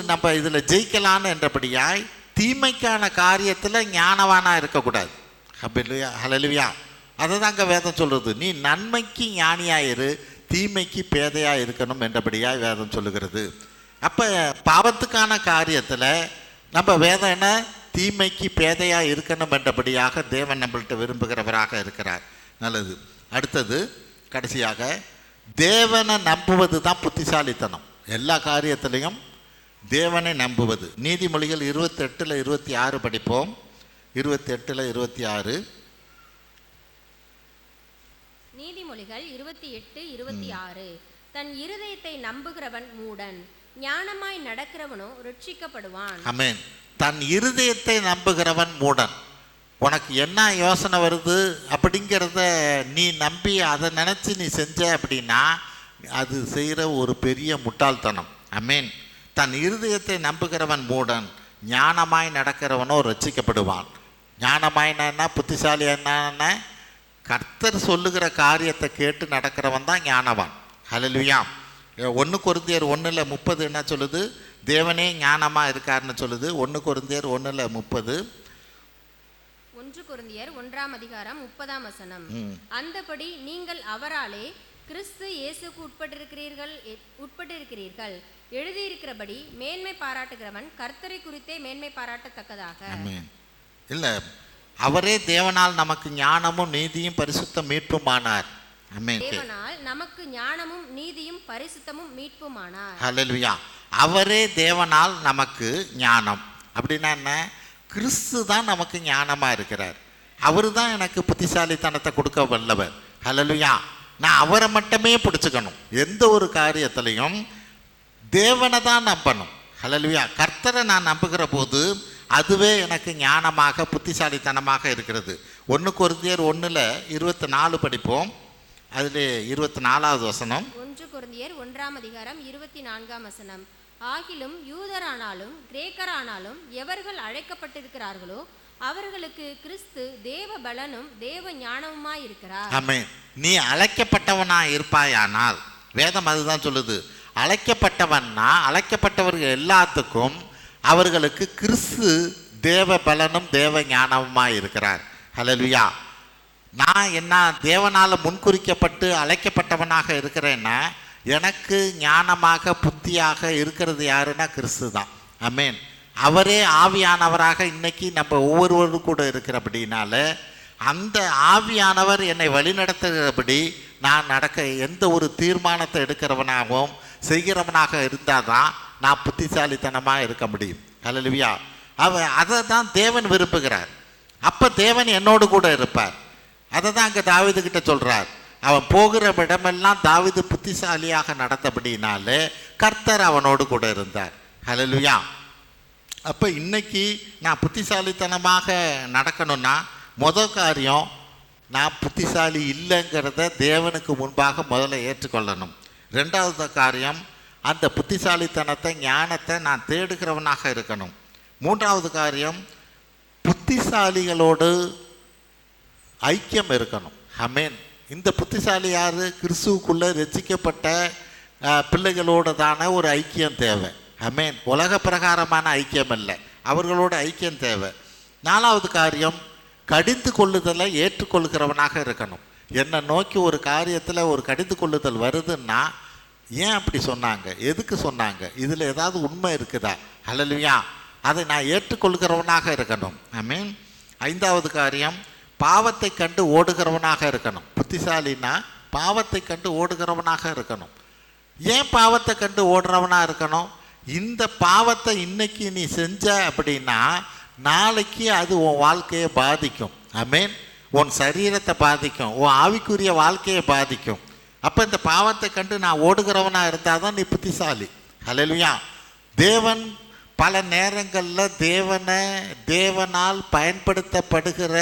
நம்ம இதில் ஜெயிக்கலான்னு என்றபடியாய் தீமைக்கான காரியத்தில் ஞானவானாக இருக்கக்கூடாது. ஹல்லேலூயா. ஹல்லேலூயா. அதை தாங்க வேதம் சொல்கிறது. நீ நன்மைக்கு ஞானியாயிரு, தீமைக்கு பேதையாக இருக்கணும் என்றபடியாய் வேதம் சொல்லுகிறது. அப்போ பாவத்துக்கான காரியத்தில் நம்ம வேதம் என்ன, தீமைக்கு பேதையாக இருக்கணும் என்றபடியாக தேவன் நம்மள்கிட்ட விரும்புகிறவராக இருக்கிறார். நல்லது. அடுத்தது கடைசியாக, தேவனை நம்புவது தான் புத்திசாலித்தனம். எல்லா காரியத்திலையும் தேவனை நம்புவது. நீதிமொழிகள் 28:26 படிப்போம். 28:26. நீதிமொழிகள் 28:26. தன் இருதயத்தை நம்புகிறவன் மூடன், ஞானமாய் நடக்கிறவனோ ரட்சிக்கப்படுவான். ஆமென். தன் இருதயத்தை நம்புகிறவன் மூடன். உனக்கு என்ன யோசனை வருது அப்படிங்கிறத நீ நம்பி அதை நினச்சி நீ செஞ்ச அப்படின்னா அது செய்கிற ஒரு பெரிய முட்டாள்தனம். ஆமென். தன் இருதயத்தை நம்புகிறவன் மூடன், ஞானமாய் நடக்கிறவனோ ரட்சிக்கப்படுவான். ஞானமாய்னா புத்திசாலி என்னன்னா கர்த்தர் சொல்லுகிற காரியத்தை கேட்டு நடக்கிறவன் தான் ஞானவான். ஹல்லேலூயா. 1 கொரிந்தியர் 1:30 என்ன சொல்லுது? தேவனே ஞானமாக இருக்காருன்னு சொல்லுது. 1 கொரிந்தியர் 1:30. 1 கொரிந்தியர் 1:30. அந்தபடி நீங்கள் அவராலே கிறிஸ்து இயேசுக்கு உட்பட்டிருக்கிறீர்கள். எழுதியிருக்கிறபடி மேன்மை பாராட்டுகிறவன் கர்த்தரை குறித்தே மேன்மை பாராட்டத்தக்கதாக. இல்லை, அவரே தேவனால் நமக்கு ஞானமும் நீதியும் பரிசுத்த மீட்புமானார். தேவனால் நமக்கு ஞானமும் நீதியும் பரிசுத்தமும் மீட்புமானார். ஹல்லேலூயா. அவரே தேவனால் நமக்கு ஞானம் அப்படின்னா என்ன? கிறிஸ்து தான் நமக்கு ஞானமாக இருக்கிறார். அவரு தான் எனக்கு புத்திசாலித்தனத்தை கொடுக்க வல்லவர். ஹல்லேலூயா. நான் அவரை மட்டுமே பிடிச்சுக்கணும். எந்த ஒரு காரியத்திலையும் தேவனை தான் நம்பணும். ஹல்லேலூயா. கர்த்தரை நான் நம்புகிற போது அதுவே எனக்கு ஞானமாக புத்திசாலித்தனமாக இருக்கிறது. 1 கொரிந்தியர் 1:24 படிப்போம். அதில் 24வது வசனம். 1 கொரிந்தியர் 1:24. ஆகிலும் யூதரானாலும் கிரேக்கரானாலும் எவர்கள் அழைக்கப்பட்டிருக்கிறார்களோ அவர்களுக்கு கிறிஸ்து தேவ பலனும் தேவ ஞானமுமாய் இருக்கிறார். ஆமென். நீ அழைக்கப்பட்டவனாய் இருப்பாயானால், வேதம் அதுதான் சொல்லுது. அழைக்கப்பட்டவன்னா அழைக்கப்பட்டவர்கள் எல்லாத்துக்கும் அவர்களுக்கு கிறிஸ்து தேவ பலனும் தேவ ஞானமுமாய் இருக்கிறார். ஹல்லேலூயா. நான் என்ன தேவனால் முன்குறிக்கப்பட்டு அழைக்கப்பட்டவனாக இருக்கிறேன்னா எனக்கு ஞானமாக புத்தியாக இருக்கிறது யாருன்னா கிறிஸ்து தான். ஆமென். அவரே ஆவியானவராக இன்னைக்கு நம்ம ஒவ்வொருவரும் கூட இருக்கிறபடினால அந்த ஆவியானவர் என்னை வழிநடத்துகிறபடி நான் நடக்க எந்த ஒரு தீர்மானத்தை எடுக்கிறவனாகவும் செய்கிறவனாக இருந்தால் தான் நான் புத்திசாலித்தனமாக இருக்க முடியும். ஹல்லேலூயா. அதை தான் தேவன் விரும்புகிறார். அப்போ தேவன் என்னோடு கூட இருப்பார். அதை தான் அங்கே தாவீதுகிட்ட சொல்கிறார். அவன் போகிற இடமெல்லாம் தாவீது புத்திசாலியாக நடந்தபடினாலே கர்த்தர் அவனோடு கூட இருந்தார். ஹல்லேலூயா. அப்போ இன்னைக்கு நான் புத்திசாலித்தனமாக நடக்கணும்னா முதல் காரியம் நான் புத்திசாலி இல்லைங்கிறத தேவனுக்கு முன்பாக முதல்ல ஏற்றுக்கொள்ளணும். 2வது காரியம் அந்த புத்திசாலித்தனத்தை ஞானத்தை நான் தேடுகிறவனாக இருக்கணும். 3வது காரியம் புத்திசாலிகளோடு ஐக்கியம் இருக்கணும். ஆமென். இந்த புத்திசாலி யார்? கிறிஸ்துவுக்குள்ளே ரட்சிக்கப்பட்ட பிள்ளைகளோடு தானே ஒரு ஐக்கியம் தேவை. ஆமென். உலக பிரகாரமான ஐக்கியம் இல்லை, அவர்களோட ஐக்கியம் தேவை. 4வது காரியம் கடிந்து கொள்ளுதலை ஏற்றுக்கொள்கிறவனாக இருக்கணும். என்னை நோக்கி ஒரு காரியத்தில் ஒரு கடிந்து கொள்ளுதல் வருதுன்னா ஏன் அப்படி சொன்னாங்க, எதுக்கு சொன்னாங்க, இதில் ஏதாவது உண்மை இருக்குதா? ஹல்லேலூயா. அதை நான் ஏற்றுக்கொள்கிறவனாக இருக்கணும். ஆமென். 5வது காரியம் பாவத்தை கண்டு ஓடுகிறவனாக இருக்கணும். புத்திசாலின்னா பாவத்தை கண்டு ஓடுகிறவனாக இருக்கணும். ஏன் பாவத்தை கண்டு ஓடுறவனாக இருக்கணும்? இந்த பாவத்தை இன்னைக்கு நீ செஞ்ச அப்படின்னா நாளைக்கு அது உன் வாழ்க்கையை பாதிக்கும். ஆமென். உன் சரீரத்தை பாதிக்கும், உன் ஆவிக்குரிய வாழ்க்கையை பாதிக்கும். அப்போ இந்த பாவத்தை கண்டு நான் ஓடுகிறவனாக இருந்தால் தான் நீ புத்திசாலி. ஹல்லேலூயா. தேவன் பல நேரங்களில் தேவனால் பயன்படுத்தப்படுகிற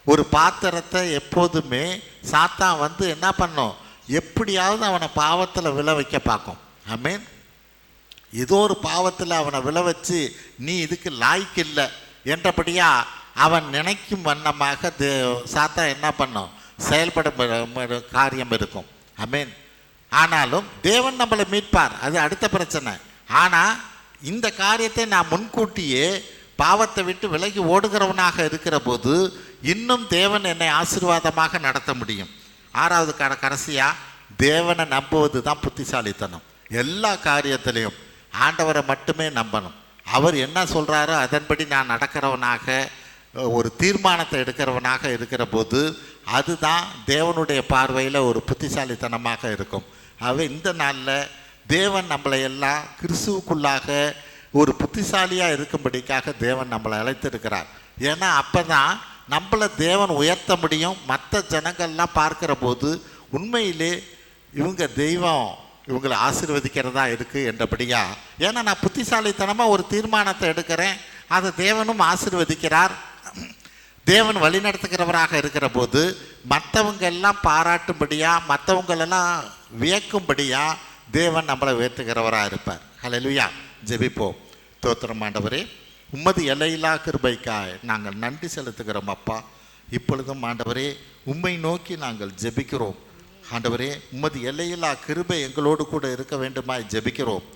ஒரு பாத்திரத்தை எப்போதுமே சாத்தான் வந்து என்ன பண்ணும், எப்படியாவது அவனை பாவத்தில் விழ வைக்க பார்க்கும். ஆமென். ஏதோ ஒரு பாவத்தில் அவனை விழ வச்சு நீ இதுக்கு லாய்க்கு இல்லை என்றபடியா அவன் நினைக்கும் வண்ணமாக சாத்தான் என்ன பண்ணும், செயல்படும் காரியம் இருக்கும். ஆமென். ஆனாலும் தேவன் நம்மளை மீட்பார், அது அடுத்த பிரச்சனை. ஆனால் இந்த காரியத்தை நான் முன்கூட்டியே பாவத்தை விட்டு விலகி ஓடுகிறவனாக இருக்கிற போது இன்னும் தேவன் என்னை ஆசீர்வாதமாக நடத்த முடியும். 6வது கடைசியாக தேவனை நம்புவது தான் புத்திசாலித்தனம். எல்லா காரியத்திலையும் ஆண்டவரை மட்டுமே நம்பணும். அவர் என்ன சொல்கிறாரோ அதன்படி நான் நடக்கிறவனாக ஒரு தீர்மானத்தை எடுக்கிறவனாக இருக்கிற போது அதுதான் தேவனுடைய பார்வையில் ஒரு புத்திசாலித்தனமாக இருக்கும். ஆகவே இந்த நாளில் தேவன் நம்மளை எல்லாம் கிறிஸ்துவுக்குள்ளாக ஒரு புத்திசாலியாக இருக்கும்படிக்காக தேவன் நம்மளை அழைத்திருக்கிறார். ஏன்னா அப்போ தான் நம்மளை தேவன் உயர்த்த முடியும். மற்ற ஜனங்கள்லாம் பார்க்குற போது உண்மையிலே இவங்க தெய்வம் இவங்களை ஆசீர்வதிக்கிறதா இருக்குது என்றபடியா. ஏன்னா நான் புத்திசாலித்தனமாக ஒரு தீர்மானத்தை எடுக்கிறேன், அதை தேவனும் ஆசீர்வதிக்கிறார். தேவன் வழிநடத்துகிறவராக இருக்கிற போது மற்றவங்க எல்லாம் பாராட்டும்படியா, மற்றவங்களெல்லாம் வியக்கும்படியா தேவன் நம்மளை உயர்த்துகிறவராக இருப்பார். ஹல்லேலூயா. ஜெபிப்போம். தோத்திரம் ஆண்டவரே, உம்மது எல்லையில்லா கிருபைக்காய் நாங்கள் நன்றி செலுத்துகிறோம் அப்பா. இப்பொழுதும் ஆண்டவரே உம்மை நோக்கி நாங்கள் ஜெபிக்கிறோம். ஆண்டவரே, உம்மது எல்லையில்லா கிருபை எங்களோடு கூட இருக்க வேண்டுமாய் ஜெபிக்கிறோம்.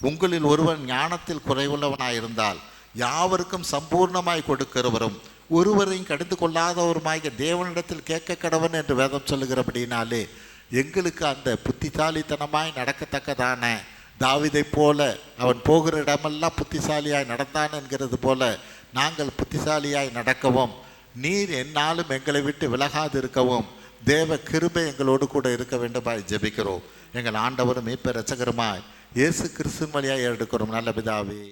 உங்களில் ஒருவன் ஞானத்தில் குறைவுள்ளவனாய் இருந்தால் யாவருக்கும் சம்பூர்ணமாய் கொடுக்கிறவரும் ஒருவரையும் கடிந்து கொள்ளாதவருமாய் தேவனிடத்தில் கேட்க கடவன் என்று வேதம் சொல்லுகிறபடினாலே எங்களுக்கு அந்த புத்திசாலித்தனமாய் நடக்கத்தக்கதான தாவீதை போல அவன் போகிற இடமெல்லாம் புத்திசாலியாய் நடந்தான் என்கிறது போல நாங்கள் புத்திசாலியாய் நடக்கவும், நீர் என்னாலும் எங்களை விட்டு விலகாது இருக்கவும் தேவ கிருபை எங்களோடு கூட இருக்க வேண்டுமாய் ஜெபிக்கிறோம். எங்கள் ஆண்டவரும் மீட்பர் இரட்சகருமாய் இயேசு கிறிஸ்துவின் வழியாய் எடுக்கிறோம் நல்ல பிதாவே.